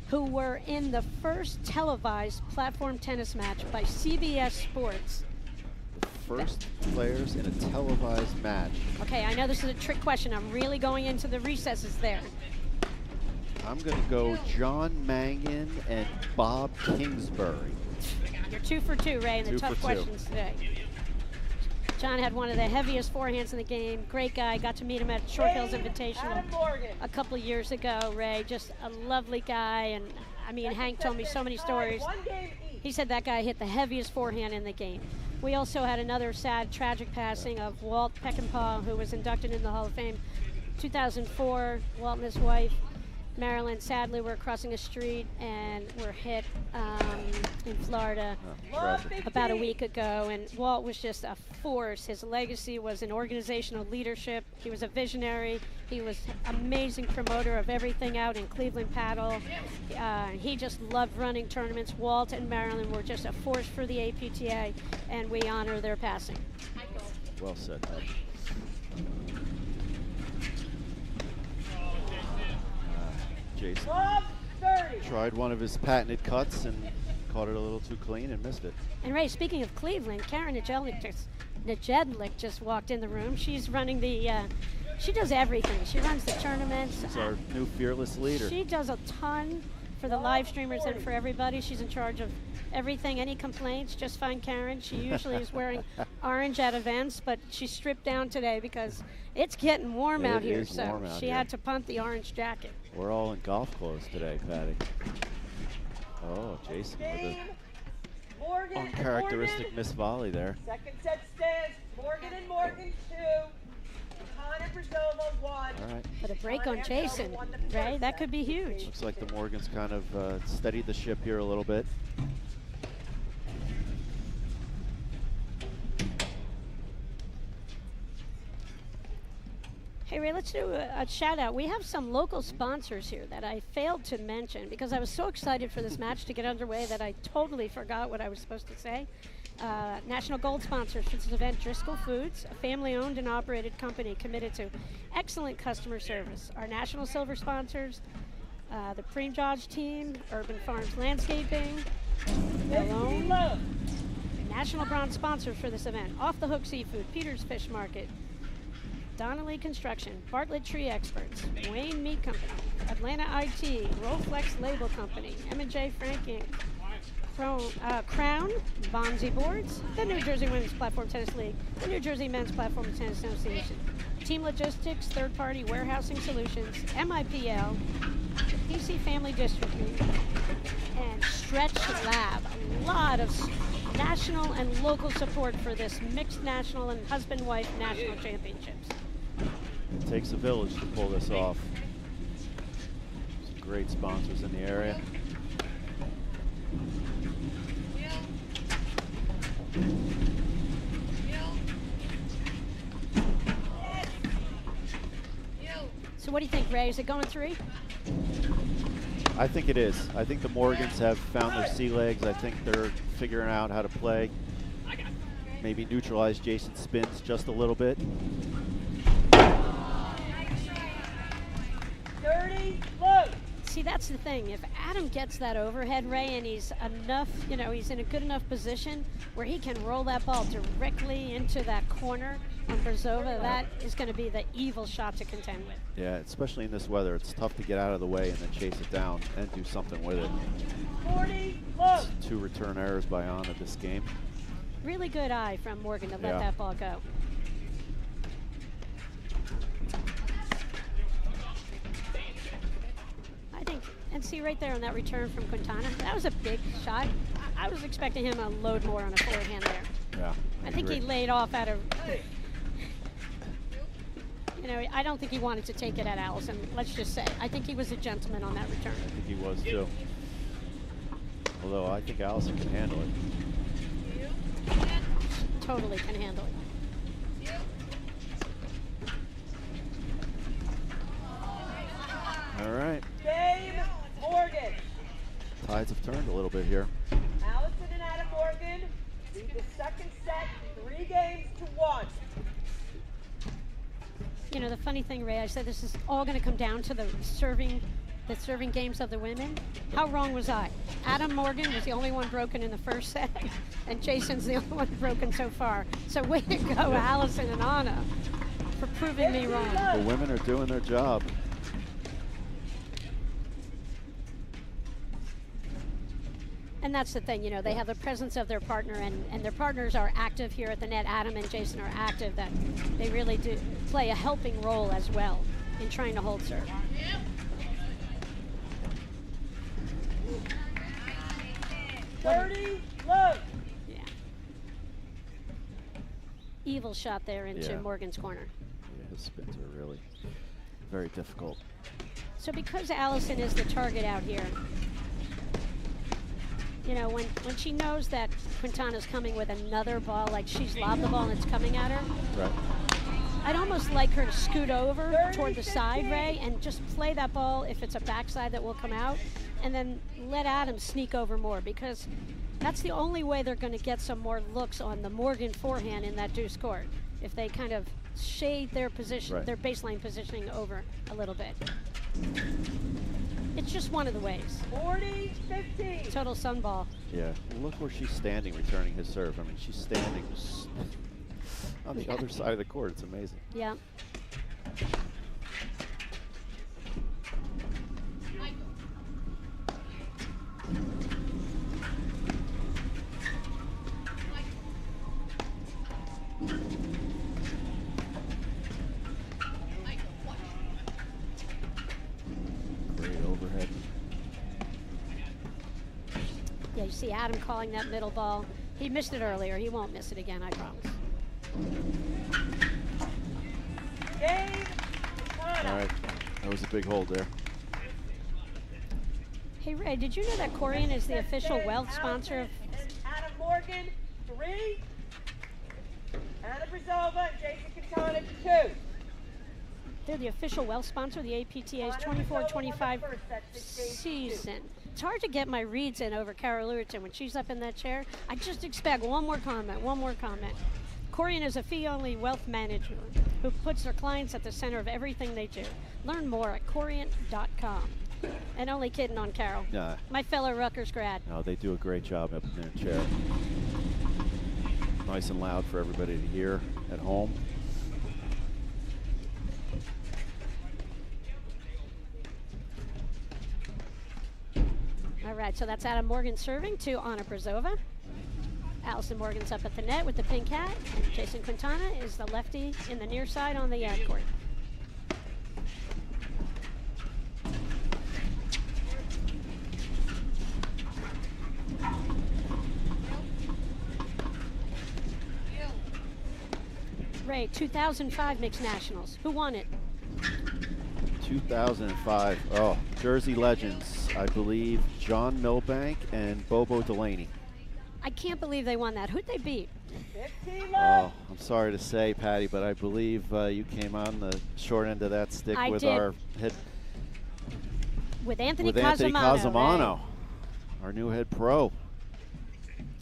Speaker 2: who were in the first televised platform tennis match by CBS Sports?
Speaker 4: The first players in a televised match.
Speaker 2: Okay, I know this is a trick question. I'm really going into the recesses there.
Speaker 4: I'm going to go John Mangan and Bob Kingsbury.
Speaker 2: You're 2 for 2, Ray, in the tough questions today. John had one of the heaviest forehands in the game. Great guy. Got to meet him at Short Hills Invitational a couple of years ago, Ray. Just a lovely guy. And, I mean, Hank told me so many stories. He said that guy hit the heaviest forehand in the game. We also had another sad, tragic passing of Walt Peckinpah, who was inducted in the Hall of Fame 2004. Walt and his wife, Marilyn, sadly, were crossing a street and were hit in Florida about a week ago. And Walt was just a force. His legacy was in organizational leadership. He was a visionary. He was an amazing promoter of everything out in Cleveland paddle. He just loved running tournaments. Walt and Marilyn were just a force for the APTA, and we honor their passing.
Speaker 4: Well said, Ed. Jason tried one of his patented cuts and caught it a little too clean and missed it.
Speaker 2: And Ray, speaking of Cleveland, Karen Najedlik just walked in the room. She's running the, she does everything. She runs the tournaments.
Speaker 4: She's our new fearless leader.
Speaker 2: She does a ton for the live streamers and for everybody. She's in charge of everything. Any complaints, just find Karen. She usually is wearing orange at events, but she's stripped down today because it's getting warm out here. So she had to punt the orange jacket.
Speaker 4: We're all in golf clothes today, Patty. Oh, Jason with
Speaker 5: Game.
Speaker 4: an
Speaker 5: Morgan and
Speaker 4: uncharacteristic
Speaker 5: Morgan.
Speaker 4: miss volley there.
Speaker 5: Second set stands. Morgan and Morgan 2. Connor Brazova 1.
Speaker 4: All right.
Speaker 2: But a break
Speaker 5: Connor
Speaker 2: on Jason,
Speaker 5: won the
Speaker 2: Ray,
Speaker 5: first
Speaker 2: that
Speaker 5: set.
Speaker 2: could be huge.
Speaker 4: Looks like the Morgans kind of steadied the ship here a little bit.
Speaker 2: Hey Ray, let's do a shout out. We have some local sponsors here that I failed to mention because I was so excited for this match to get underway that I totally forgot what I was supposed to say. National Gold sponsors for this event, Driscoll Foods, a family-owned and operated company committed to excellent customer service. Our National Silver sponsors, the Preem Dodge team, Urban Farms Landscaping, Malone. National Bronze sponsors for this event, Off the Hook Seafood, Peter's Fish Market, Donnelly Construction, Bartlett Tree Experts, Wayne Meat Company, Atlanta IT, Rolflex Label Company, M&J Frank Inc., Crown, Bonzi Boards, the New Jersey Women's Platform Tennis League, the New Jersey Men's Platform Tennis Association, Team Logistics, Third Party Warehousing Solutions, MIPL, PC Family Distributing, and Stretch Lab. A lot of national and local support for this mixed national and husband-wife national championships.
Speaker 4: It takes a village to pull this off. Some great sponsors in the area.
Speaker 2: So what do you think, Ray? Is it going 3?
Speaker 4: I think it is. I think the Morgans have found their sea legs. I think they're figuring out how to play. Maybe neutralize Jason's spins just a little bit.
Speaker 5: 30, low.
Speaker 2: See, that's the thing. If Adam gets that overhead, Ray, and he's enough, he's in a good enough position where he can roll that ball directly into that corner on Brzova, that is going to be the evil shot to contend with.
Speaker 4: Yeah, especially in this weather, it's tough to get out of the way and then chase it down and do something with it.
Speaker 5: 40, low.
Speaker 4: 2 return errors by Anna this game.
Speaker 2: Really good eye from Morgan to let
Speaker 4: Yeah.
Speaker 2: that ball go. I think, and see right there on that return from Quintana, that was a big shot. I was expecting him to load more on a forehand there.
Speaker 4: Yeah.
Speaker 2: I think he
Speaker 4: agree.
Speaker 2: laid off out of, I don't think he wanted to take it at Allison, let's just say. I think he was a gentleman on that return.
Speaker 4: I think he was too. Although I think Allison can handle it.
Speaker 2: Totally can handle it.
Speaker 4: All right.
Speaker 5: Game, Morgan.
Speaker 4: Tides have turned a little bit here.
Speaker 5: Allison and Adam Morgan lead the second set 3 games to 1.
Speaker 2: The funny thing, Ray, I said this is all going to come down to the serving games of the women. How wrong was I? Adam Morgan was the only one broken in the first set, and Jason's the only one broken so far. So way to go, Allison and Anna, for proving me wrong.
Speaker 4: The women are doing their job.
Speaker 2: And that's the thing, they have the presence of their partner, and their partners are active here at the net. Adam and Jason are active, that they really do play a helping role as well in trying to hold serve.
Speaker 5: Yeah. 30, low.
Speaker 2: Yeah. Evil shot there into
Speaker 4: Yeah.
Speaker 2: Morgan's corner.
Speaker 4: Yeah, his spins are really very difficult.
Speaker 2: So because Allison is the target out here, when she knows that Quintana's coming with another ball, like she's lobbed the ball and it's coming at her,
Speaker 4: Right.
Speaker 2: I'd almost like her to scoot over toward the side, Ray, and just play that ball if it's a backside that will come out, and then let Adam sneak over more, because that's the only way they're going to get some more looks on the Morgan forehand in that deuce court, if they kind of shade their position,
Speaker 4: Right.
Speaker 2: their baseline positioning over a little bit. It's just one of the ways.
Speaker 5: 40, 15.
Speaker 2: Total sunball.
Speaker 4: Yeah. Look where she's standing returning his serve. I mean, she's standing on the other side of the court. It's amazing.
Speaker 2: Yeah. see Adam calling that middle ball. He missed it earlier. He won't miss it again, I promise.
Speaker 5: Game.
Speaker 4: All right, that was a big hold there.
Speaker 2: Hey, Ray, did you know that Corian is the official wealth sponsor of...
Speaker 5: Adam Morgan, 3. Anna Brzova and Jason Quintana, 2.
Speaker 2: They're the official wealth sponsor of the APTA's 24-25 season. It's hard to get my reads in over Carol Lewitton when she's up in that chair. I just expect one more comment. Corian is a fee-only wealth manager who puts their clients at the center of everything they do. Learn more at Corian.com. And only kidding on Carol.
Speaker 4: Yeah.
Speaker 2: My fellow Rutgers grad.
Speaker 4: No, they do a great job up in their chair. Nice and loud for everybody to hear at home.
Speaker 2: All right, so that's Adam Morgan serving to Anna Brzova. Allison Morgan's up at the net with the pink hat, and Jason Quintana is the lefty in the near side on the ad court. Ray, 2005 Mixed Nationals. Who won it?
Speaker 4: 2005. Oh, Jersey legends. I believe John Milbank and Bobo Delaney.
Speaker 2: I can't believe they won that. Who'd they beat?
Speaker 5: 15
Speaker 4: Oh,
Speaker 5: love.
Speaker 4: I'm sorry to say, Patty, but I believe you came on the short end of that stick
Speaker 2: I
Speaker 4: with
Speaker 2: did.
Speaker 4: our head
Speaker 2: With Anthony
Speaker 4: Anthony
Speaker 2: Casamano.
Speaker 4: Casamano, our new head pro.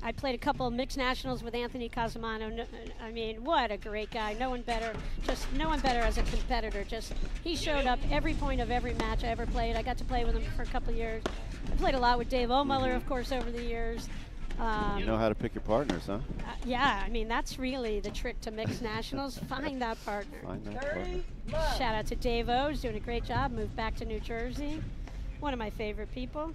Speaker 2: I played a couple of mixed nationals with Anthony Casamano. I mean, what a great guy. No one better as a competitor. He showed up every point of every match I ever played. I got to play with him for a couple of years. I played a lot with Dave Omuller, of course, over the years.
Speaker 4: You know how to pick your partners, huh?
Speaker 2: Yeah, I mean, that's really the trick to mixed nationals. Find that partner.
Speaker 4: Find that partner.
Speaker 5: 30 love.
Speaker 2: Shout out to Dave O, who's doing a great job. Moved back to New Jersey. One of my favorite people.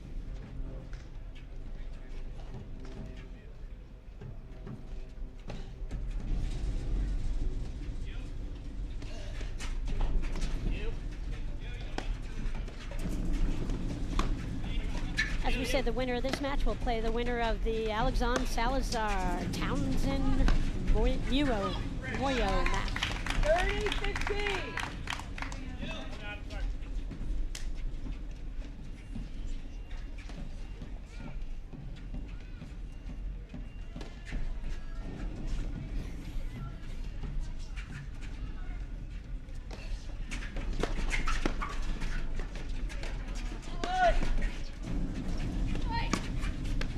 Speaker 2: As we said, the winner of this match will play the winner of the Alexandre Salazar Townsend Moyo match.
Speaker 5: 30-15.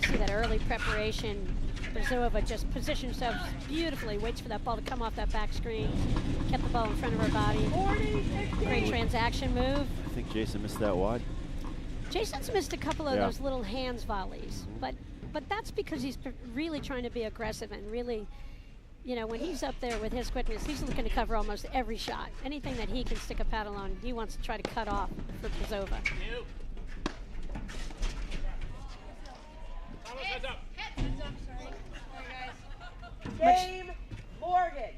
Speaker 2: See that early preparation. Brzova just positions herself beautifully, waits for that ball to come off that back screen, kept the ball in front of her body.
Speaker 5: 40-15.
Speaker 2: Great transaction move.
Speaker 4: I think Jason missed that wide.
Speaker 2: Jason's missed a couple of
Speaker 4: Yeah.
Speaker 2: those little hands volleys, but that's because he's really trying to be aggressive and really, you know, when he's up there with his quickness, he's looking to cover almost every shot. Anything that he can stick a paddle on, he wants to try to cut off for Brzova.
Speaker 5: Game Morgan.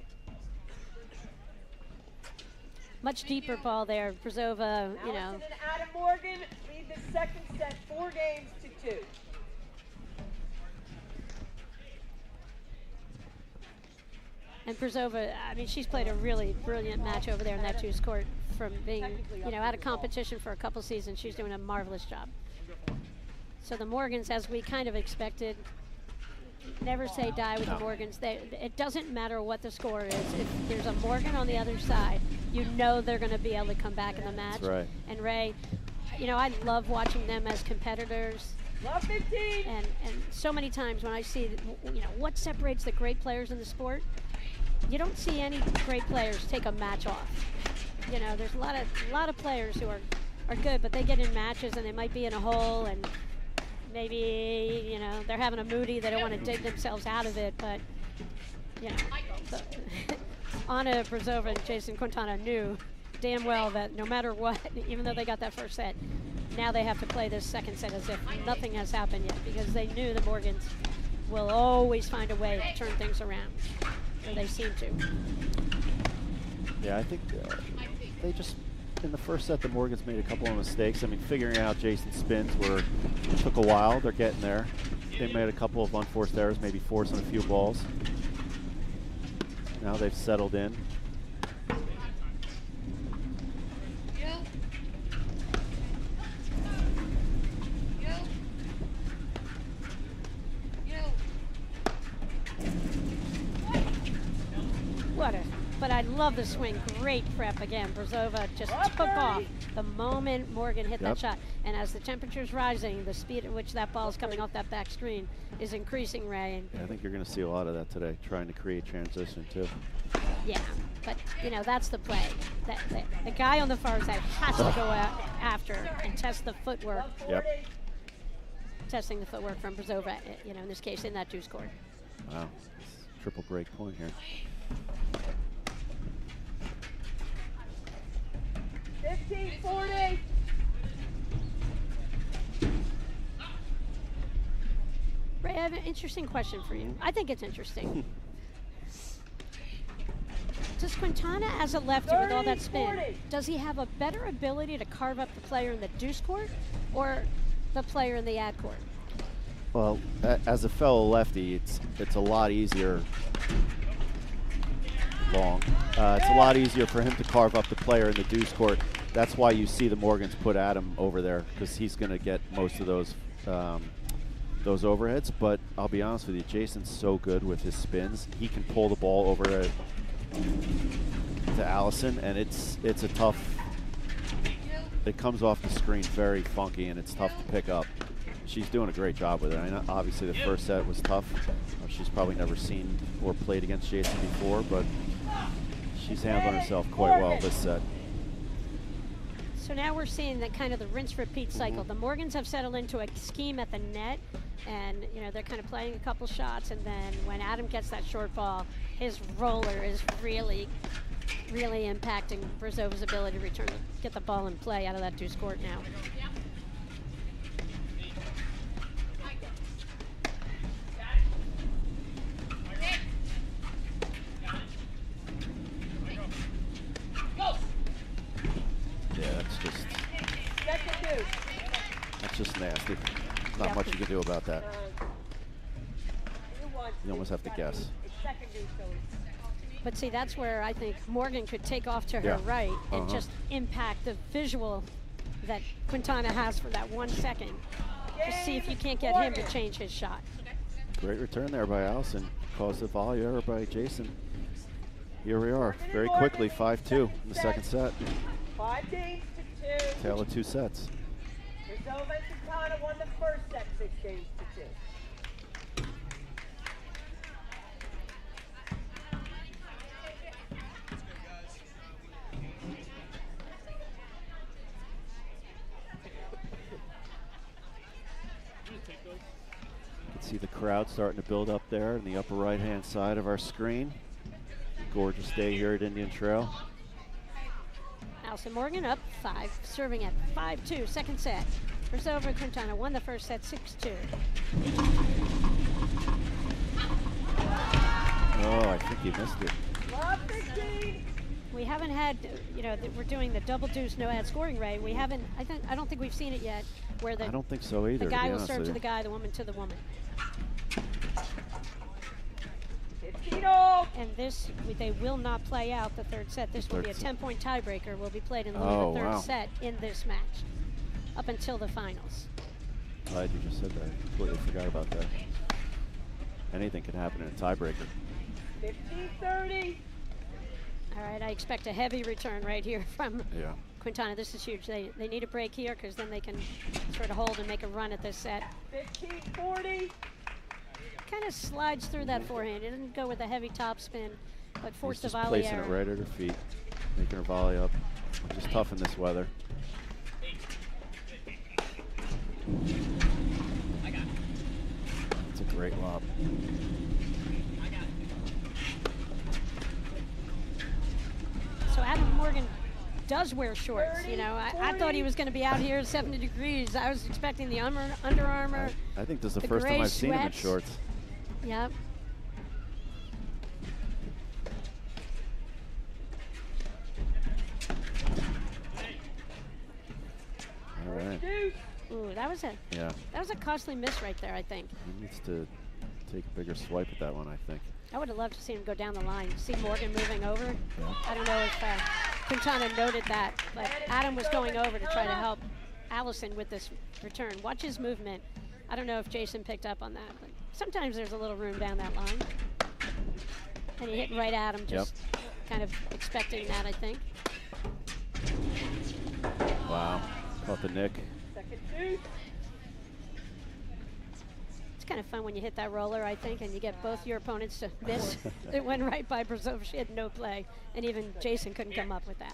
Speaker 2: Much deeper ball there. Brzova, you know,
Speaker 5: Allison and Adam Morgan lead the second set 4 games to 2.
Speaker 2: and Brzova, I mean, she's played a really brilliant match over there in that twos court from being, you know, out of competition for a couple seasons. She's doing a marvelous job. So the Morgans, as we kind of expected, never say die with the Morgans. It doesn't matter what the score is. If there's a Morgan on the other side, you know they're going to be able to come back in the match.
Speaker 4: That's right.
Speaker 2: And Ray, you know, I love watching them as competitors.
Speaker 5: Love 15.
Speaker 2: And so many times when I see, you know, what separates the great players in the sport, you don't see any great players take a match off. You know, there's a lot of players who are good, but they get in matches and they might be in a hole and maybe, you know, they're having a moody, they don't want to dig themselves out of it, but, you know, Anna Brzova and Jason Quintana knew damn well that no matter what, even though they got that first set, now they have to play this second set as if nothing has happened yet, because they knew the Morgans will always find a way to turn things around, or they seem to.
Speaker 4: Yeah, I think they just, in the first set, the Morgans made a couple of mistakes. I mean, figuring out Jason's spins took a while. They're getting there. they made a couple of unforced errors, maybe forcing a few balls. Now they've settled in.
Speaker 2: But I love the swing. Great prep again. Brzova just took off the moment Morgan hit that shot. And as the temperature's rising, the speed at which that ball is coming off that back screen is increasing, Ray. And
Speaker 4: Yeah, I think you're going to see a lot of that today, trying to create transition too.
Speaker 2: yeah, but you know, that's the play. The guy on the far side has to go out after and test the footwork.
Speaker 4: Yep.
Speaker 2: Testing the footwork from Brzova, you know, in this case, in that deuce court.
Speaker 4: Wow. Triple break point here.
Speaker 5: 15-40.
Speaker 2: Ray, I have an interesting question for you. I think it's interesting. Does Quintana, as a lefty with all that spin, does he have a better ability to carve up the player in the deuce court or the player in the ad court?
Speaker 4: Well, as a fellow lefty, it's a lot easier. It's a lot easier for him to carve up the player in the deuce court. That's why you see the Morgans put Adam over there, because he's going to get most of those overheads. But I'll be honest with you, Jason's so good with his spins. He can pull the ball over to Allison, and it's a tough. It comes off the screen very funky, and it's tough to pick up. She's doing a great job with it. I know obviously the first set was tough. She's probably never seen or played against Jason before, but she's handling herself quite well this set.
Speaker 2: So now we're seeing that kind of the rinse-repeat cycle. The Morgans have settled into a scheme at the net, and you know they're kind of playing a couple shots, and then when Adam gets that short ball, his roller is really impacting Brzova's ability to return, get the ball in play out of that deuce court now.
Speaker 4: That's just nasty. Not much you can do about that. You almost have to guess.
Speaker 2: But see, that's where I think Morgan could take off to her right and just impact the visual that Quintana has for that 1 second. Just see if you can't get him to change his shot.
Speaker 4: Great return there by Allison. Caused the volley error by Jason. Here we are, very quickly, 5-2 in the second set.
Speaker 5: 5 games to 2.
Speaker 4: Tale of 2 sets.
Speaker 5: Brzova and Quintana won the first set 6 games to 2.
Speaker 4: You can see the crowd starting to build up there in the upper right-hand side of our screen. Gorgeous day here at Indian Trail.
Speaker 2: Allison Morgan up 5, serving at 5-2, second set. Brzova and Quintana won the first set 6-2.
Speaker 4: Oh, I think he missed it.
Speaker 5: Love 15.
Speaker 2: We haven't had, you know, we're doing the double deuce no ad scoring, Ray. We haven't, I don't think we've seen it yet, where
Speaker 4: I don't think so either.
Speaker 2: the guy
Speaker 4: to be
Speaker 2: will
Speaker 4: honest
Speaker 2: serve
Speaker 4: with
Speaker 2: to
Speaker 4: you.
Speaker 2: the guy, the woman to the woman.
Speaker 5: 15 all.
Speaker 2: And this, they will not play out the third set. This will be a 10-point tiebreaker. Will be played in the third set in this match, up until the finals.
Speaker 4: Glad you just said that. I completely forgot about that. Anything can happen in a tiebreaker.
Speaker 5: 15-30.
Speaker 2: All right, I expect a heavy return right here from
Speaker 4: Yeah.
Speaker 2: Quintana. This is huge. They need a break here because then they can sort of hold and make a run at this set.
Speaker 5: 15-40.
Speaker 2: Kind of slides through that forehand. It didn't go with a heavy topspin, but forced the
Speaker 4: Just
Speaker 2: volley
Speaker 4: placing
Speaker 2: error.
Speaker 4: it right at her feet, making her volley up, which is tough in this weather. It's a great lob.
Speaker 2: So Adam Morgan does wear shorts. You know, I thought he was going to be out here at 70 degrees. I was expecting the Under Armour.
Speaker 4: I think this is the
Speaker 2: the
Speaker 4: first time
Speaker 2: gray
Speaker 4: I've seen him in
Speaker 2: sweats.
Speaker 4: shorts.
Speaker 2: Yep.
Speaker 4: All right.
Speaker 5: Deuce.
Speaker 2: Ooh, that was a costly miss right there, I think.
Speaker 4: He needs to take a bigger swipe at that one, I think.
Speaker 2: I would have loved to see him go down the line. See Morgan moving over. I don't know if Quintana noted that, but Adam was going over to try to help Allison with this return. Watch his movement. I don't know if Jason picked up on that, but sometimes there's a little room down that line. And he hit right at him, just kind of expecting that, I think.
Speaker 4: Wow, caught the nick.
Speaker 5: Second deuce.
Speaker 2: It's kind of fun when you hit that roller, I think, and you get both your opponents to miss. It went right by Brazova. She had no play, and even Jason couldn't come up with that.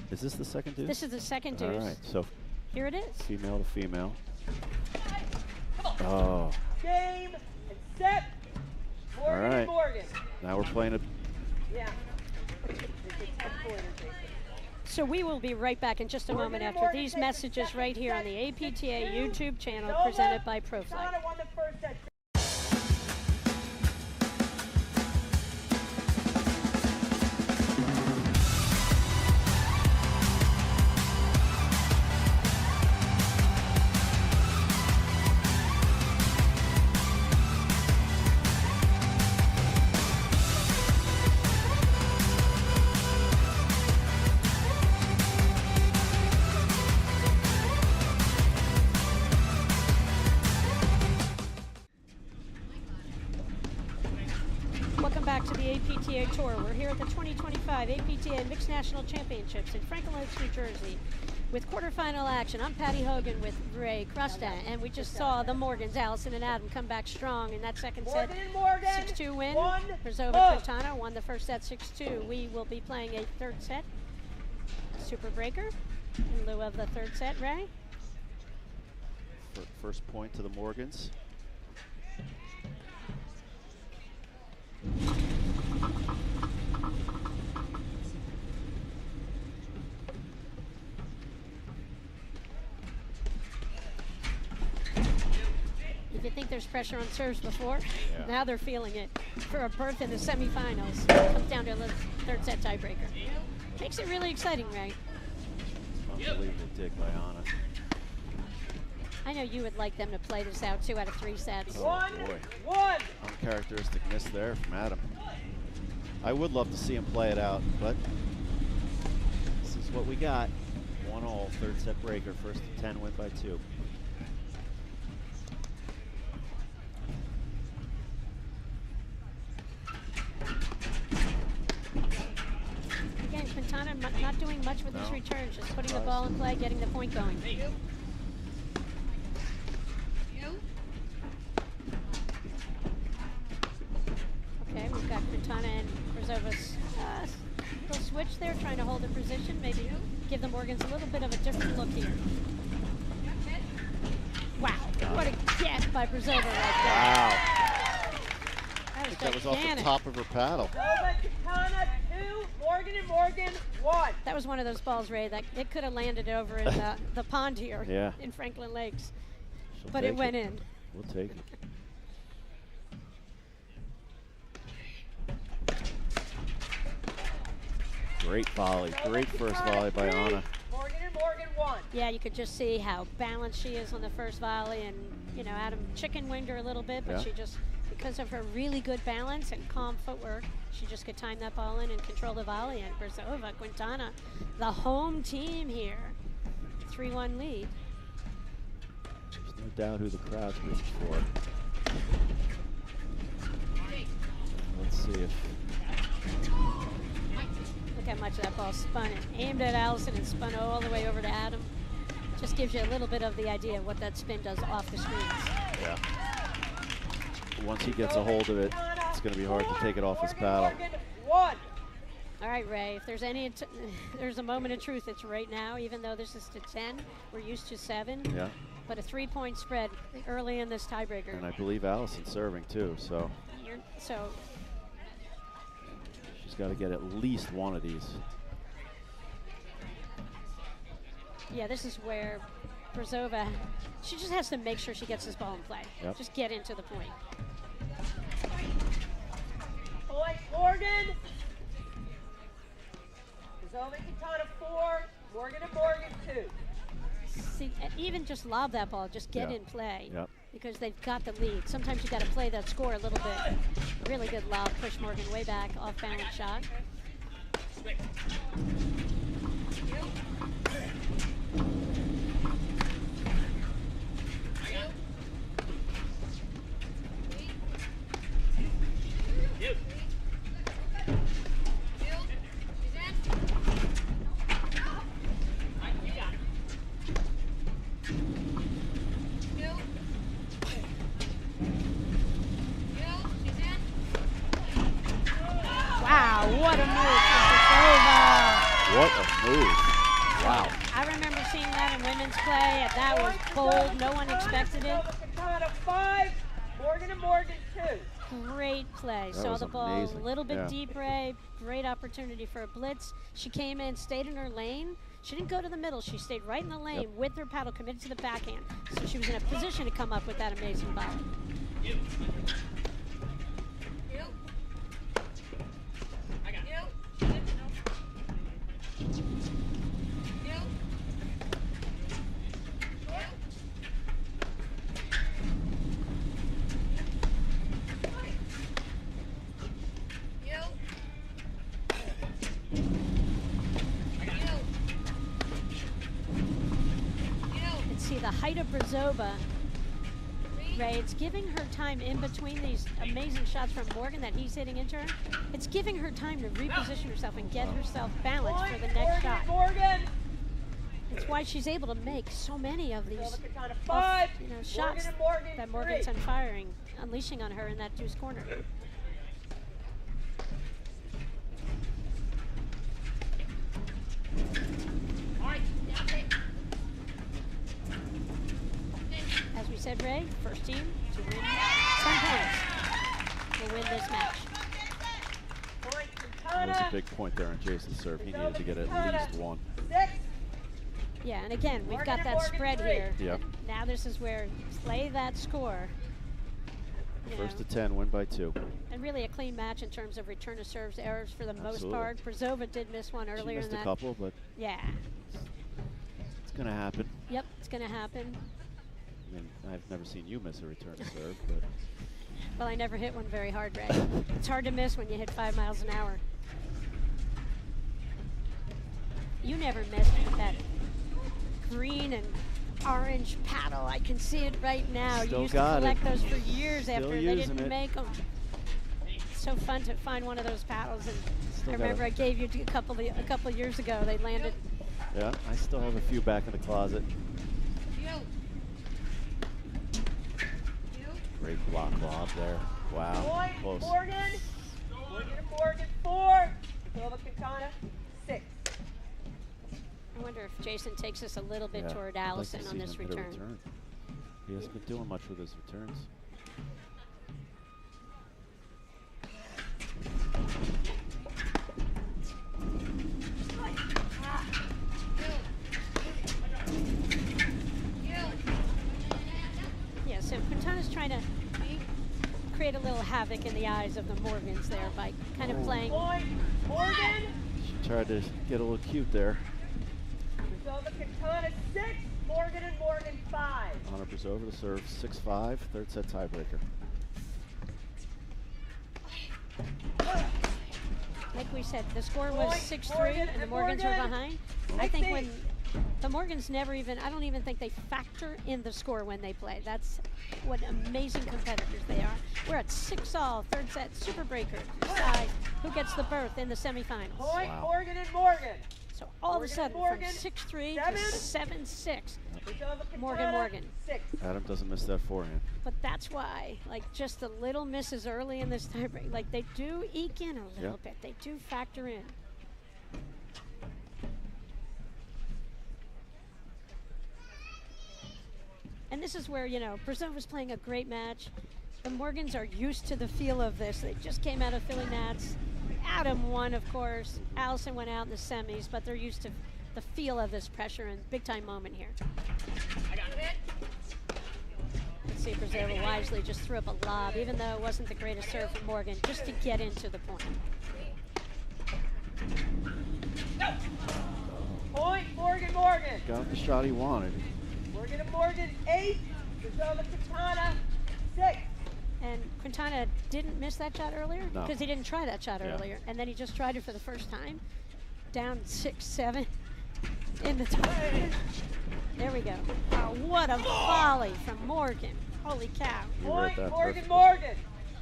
Speaker 4: Is this the second deuce?
Speaker 2: This is the second deuce.
Speaker 4: All right, so
Speaker 2: Here it is.
Speaker 4: female to female. Oh,
Speaker 5: Game and set. Morgan
Speaker 4: right.
Speaker 5: and Morgan.
Speaker 4: now we're playing a
Speaker 5: Yeah.
Speaker 2: So we will be right back in just a moment after these messages right here on the APTA YouTube channel presented by ProFlight.
Speaker 5: Quintana won the first set.
Speaker 2: Welcome back to the APTA Tour. We're here at the 2025 APTA Mixed National Championships in Franklin Lakes, New Jersey with quarterfinal action. I'm Patty Hogan with Ray Crusta, and we just saw the Morgans, Allison and Adam, come back strong in that second set.
Speaker 5: Morgan and Morgan.
Speaker 2: 6-2 win.
Speaker 5: One,
Speaker 2: Brazova Quintana won the first set 6-2. We will be playing a third set. Super breaker in lieu of the third set, Ray.
Speaker 4: first point to the Morgans.
Speaker 2: If you think there's pressure on serves before, now they're feeling it for a berth in the semifinals. Comes down to a third set tiebreaker. Makes it really exciting, Ray.
Speaker 4: Unbelievable dig by Anna.
Speaker 2: I know you would like them to play this out 2 out of 3 sets.
Speaker 4: Oh boy.
Speaker 5: One.
Speaker 4: Uncharacteristic miss there from Adam. I would love to see him play it out, but this is what we got. 1-all, third set breaker, first to 10, win by 2.
Speaker 2: Again, Quintana not doing much with his returns, just putting the ball in play, getting the point going. Okay, we've got Quintana and Brazova's little switch there, trying to hold a position, maybe give the Morgans a little bit of a different look here. Wow, what a get by Brazova right there.
Speaker 4: Wow.
Speaker 2: That was
Speaker 4: That was off the
Speaker 2: gigantic.
Speaker 4: top of her paddle.
Speaker 5: Brazova Quintana 2. Morgan and Morgan 1.
Speaker 2: That was one of those balls, Ray, that it could have landed over in the pond here in Franklin Lakes.
Speaker 4: She'll
Speaker 2: But
Speaker 4: take
Speaker 2: it went in.
Speaker 4: We'll take it. Great volley. Great first volley by Anna.
Speaker 5: Morgan and Morgan 1.
Speaker 2: Yeah, you could just see how balanced she is on the first volley, and you know, Adam chicken winged her a little bit, but she just, because of her really good balance and calm footwork, she just could time that ball in and control the volley. And Brazova Quintana, the home team here, 3-1 lead.
Speaker 4: There's no doubt who the crowd's rooting for. Let's see if
Speaker 2: Look how much that ball spun and aimed at Allison and spun all the way over to Adam. Just gives you a little bit of the idea of what that spin does off the screens.
Speaker 4: Yeah. Once he gets a hold of it, it's going to be hard to take it off his paddle.
Speaker 5: Morgan 1.
Speaker 2: All right, Ray, if there's there's a moment of truth, it's right now. Even though this is to 10, we're used to 7.
Speaker 4: Yeah.
Speaker 2: But a 3-point spread early in this tiebreaker.
Speaker 4: And I believe Allison's serving too, so
Speaker 2: So
Speaker 4: she's got to get at least one of these.
Speaker 2: yeah, this is where Brazova, she just has to make sure she gets this ball in play.
Speaker 4: Yep.
Speaker 2: Just get into the point.
Speaker 5: Point Morgan. Brazova Quintana 4. Morgan and Morgan 2.
Speaker 2: See, even just lob that ball, just get
Speaker 4: Yeah.
Speaker 2: in play.
Speaker 4: Yep.
Speaker 2: Because they've got the lead. Sometimes you got to play that score a little bit. Really good lob, push Morgan way back, off balance shot. Wow, what a move from Petrova.
Speaker 4: What a move. Wow.
Speaker 2: I remember seeing that in women's play, and that was bold. No one expected it.
Speaker 5: Katana 5, Morgan and Morgan 2.
Speaker 2: Great play.
Speaker 4: That
Speaker 2: Saw
Speaker 4: was
Speaker 2: the ball
Speaker 4: amazing.
Speaker 2: a little bit
Speaker 4: Yeah.
Speaker 2: deep, Ray. Great opportunity for a blitz. She came in, stayed in her lane. She didn't go to the middle. She stayed right in the lane with her paddle, committed to the backhand. So she was in a position to come up with that amazing volley. And see the height of Brzova. Ray, it's giving her time in between these amazing shots from Morgan that he's hitting into her. It's giving her time to reposition herself and get herself balanced for the next shot.
Speaker 5: Morgan.
Speaker 2: It's why she's able to make so many of these
Speaker 5: Katana
Speaker 2: off,
Speaker 5: 5,
Speaker 2: shots
Speaker 5: Morgan and Morgan
Speaker 2: that
Speaker 5: 3.
Speaker 2: Morgan's on firing, unleashing on her in that deuce corner. As we said, Ray, first team to win 10 points will win this match.
Speaker 5: Point
Speaker 4: That was
Speaker 5: Katana
Speaker 4: a big point there on Jason's serve. He needed to get at least one.
Speaker 5: 6.
Speaker 2: Yeah, and again, we've got
Speaker 5: Morgan and
Speaker 2: that
Speaker 5: Morgan
Speaker 2: spread
Speaker 5: 3.
Speaker 2: here.
Speaker 4: Yep.
Speaker 2: Now this is where play that score. You
Speaker 4: First
Speaker 2: know,
Speaker 4: to 10, win by 2.
Speaker 2: and really a clean match in terms of return to serves errors for the most
Speaker 4: Absolutely.
Speaker 2: part. Brzova did miss one
Speaker 4: She
Speaker 2: earlier
Speaker 4: missed
Speaker 2: in
Speaker 4: a
Speaker 2: that.
Speaker 4: couple, but
Speaker 2: Yeah.
Speaker 4: it's going to happen.
Speaker 2: Yep, it's going to happen.
Speaker 4: I mean, I've never seen you miss a return to serve, but
Speaker 2: Well, I never hit one very hard, Ray. It's hard to miss when you hit 5 miles an hour. You never missed with that green and orange paddle. I can see it right now.
Speaker 4: Still
Speaker 2: You used
Speaker 4: got
Speaker 2: to collect
Speaker 4: it.
Speaker 2: those for years
Speaker 4: Still
Speaker 2: after they
Speaker 4: using
Speaker 2: didn't
Speaker 4: it.
Speaker 2: make them. It's so fun to find one of those paddles. And
Speaker 4: Still
Speaker 2: I
Speaker 4: got
Speaker 2: remember
Speaker 4: it.
Speaker 2: I gave you a couple of years ago. They landed.
Speaker 4: yeah, I still have a few back in the closet. Great block lob there. Wow,
Speaker 5: Point
Speaker 4: close.
Speaker 5: Morgan. Morgan and Morgan 4. Silva Katana 6.
Speaker 2: I wonder if Jason takes us a little bit
Speaker 4: Yeah,
Speaker 2: toward
Speaker 4: I'd like to
Speaker 2: Allison
Speaker 4: see
Speaker 2: on this
Speaker 4: him hit a
Speaker 2: return.
Speaker 4: He hasn't been doing much with his returns.
Speaker 2: Yeah, so Quintana's trying to create a little havoc in the eyes of the Morgans there by kind of playing.
Speaker 5: Point Morgan.
Speaker 4: She tried to get a little cute there.
Speaker 5: Silva Katana 6. Morgan and Morgan 5.
Speaker 4: Honor Brzova to serve 6-5, third set tiebreaker.
Speaker 2: Like we said, the score was
Speaker 5: Point
Speaker 2: 6-3
Speaker 5: Morgan
Speaker 2: and the
Speaker 5: and
Speaker 2: Morgans were
Speaker 5: Morgan.
Speaker 2: behind. I think
Speaker 5: 60.
Speaker 2: when the Morgans never even, I don't even think they factor in the score when they play. That's what amazing competitors they are. We're at 6-all, third set, super breaker. Decide who gets the berth in the semifinals.
Speaker 5: Point
Speaker 4: Wow.
Speaker 5: Morgan and Morgan.
Speaker 2: So all of a
Speaker 5: Morgan,
Speaker 2: sudden,
Speaker 5: Morgan,
Speaker 2: from 6-3
Speaker 5: 7.
Speaker 2: to 7-6.
Speaker 5: Silva
Speaker 2: Morgan,
Speaker 5: Katana
Speaker 2: Morgan.
Speaker 5: 6.
Speaker 4: Adam doesn't miss that forehand.
Speaker 2: But that's why, like, just the little misses early in this tiebreak, like, they do eke in a little bit. They do factor in. And this is where, you know, Brzova's playing a great match. The Morgans are used to the feel of this. They just came out of Philly Nats. Adam won, of course. Allison went out in the semis, but they're used to the feel of this pressure and big-time moment here. Let's see if Brzova wisely just threw up a lob, even though it wasn't the greatest serve for Morgan, just to get into the point.
Speaker 5: Point Morgan, Morgan.
Speaker 4: Got the shot he wanted.
Speaker 5: Morgan and Morgan, 8. Brazova Quintana, 6.
Speaker 2: And Quintana didn't miss that shot earlier
Speaker 4: No.
Speaker 2: because he didn't try that shot
Speaker 4: Yeah.
Speaker 2: earlier, and then he just tried it for the first time. Down 6-7 in the top. There we go. Oh, what a volley from Morgan. Holy cow.
Speaker 4: You read
Speaker 5: Point,
Speaker 4: that
Speaker 5: Morgan,
Speaker 4: perfectly.
Speaker 5: Morgan.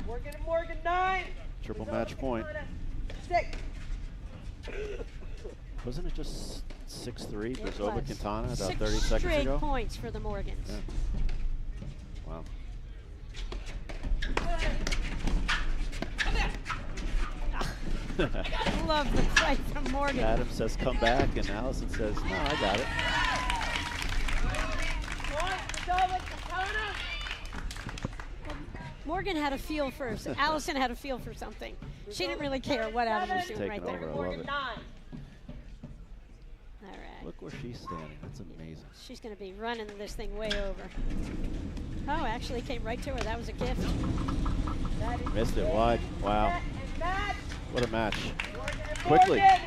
Speaker 5: Morgan and Morgan, 9.
Speaker 4: Triple
Speaker 5: Brazova
Speaker 4: match point.
Speaker 5: Quintana, 6.
Speaker 4: Wasn't it just 6-3
Speaker 2: It
Speaker 4: Brazova
Speaker 2: was.
Speaker 4: Quintana about
Speaker 2: 6
Speaker 4: 30 seconds
Speaker 2: straight
Speaker 4: ago?
Speaker 2: points for the Morgans.
Speaker 4: Yeah. Wow.
Speaker 2: Love the play from Morgan.
Speaker 4: Adam says come back, and Allison says, no, I got it.
Speaker 5: Point, Brazova Quintana.
Speaker 2: Morgan had a feel for, Allison had a feel for something. She didn't really care what Adam was doing
Speaker 4: Taking
Speaker 2: right there.
Speaker 4: over. I love
Speaker 5: Morgan,
Speaker 4: it.
Speaker 5: 9.
Speaker 2: All right.
Speaker 4: Look where she's standing. That's amazing.
Speaker 2: She's going to be running this thing way over. Oh, actually came right to her. That was a gift.
Speaker 5: That is
Speaker 4: Missed it
Speaker 5: Jake,
Speaker 4: wide. Wow.
Speaker 5: Annette, and Matt.
Speaker 4: What a match.
Speaker 5: Morgan and
Speaker 4: Quickly.
Speaker 5: Morgan.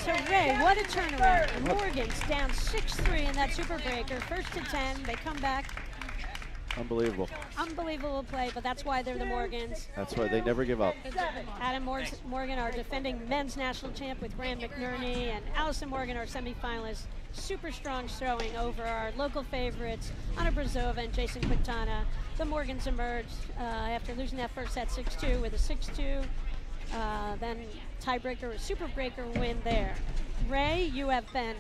Speaker 2: So Ray, what a turnaround. The Morgans down 6-3 in that super breaker. First to 10, they come back.
Speaker 4: Unbelievable.
Speaker 2: Unbelievable play, but that's why they're the Morgans.
Speaker 4: That's why they never give up.
Speaker 2: Adam Morgan, our defending men's national champ with Graham McNerney, and Allison Morgan, our semifinalist. Super strong throwing over our local favorites, Anna Brazova and Jason Quintana. The Morgans emerged after losing that first set 6-2 with a 6-2. Then tiebreaker, a super breaker win there. Ray, you have been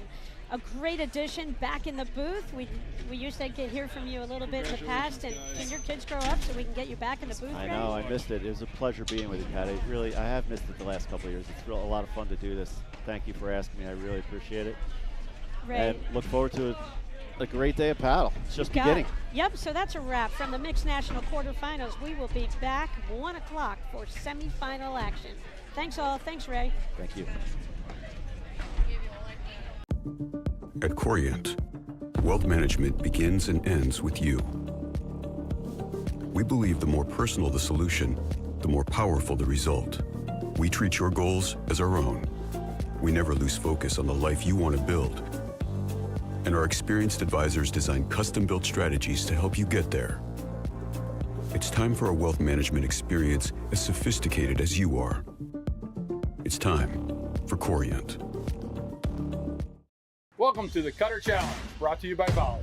Speaker 2: a great addition back in the booth. We used to hear from you a little bit in the past, and can your kids grow up so we can get you back in the booth?
Speaker 4: I
Speaker 2: Ray?
Speaker 4: know, I missed it. It was a pleasure being with you, Patty. Really, I have missed it the last couple of years. It's a lot of fun to do this. Thank you for asking me. I really appreciate it.
Speaker 2: Ray,
Speaker 4: And look forward to a great day of paddle. It's just
Speaker 2: got
Speaker 4: beginning.
Speaker 2: it. Yep, so that's a wrap from the Mixed National Quarterfinals. We will be back 1 o'clock for semifinal action. Thanks all. Thanks, Ray.
Speaker 4: Thank you.
Speaker 6: At Corient, wealth management begins and ends with you. We believe the more personal the solution, the more powerful the result. We treat your goals as our own. We never lose focus on the life you want to build. And our experienced advisors design custom-built strategies to help you get there. It's time for a wealth management experience as sophisticated as you are. It's time for Corient.
Speaker 7: Welcome to the Cutter Challenge, brought to you by Volley.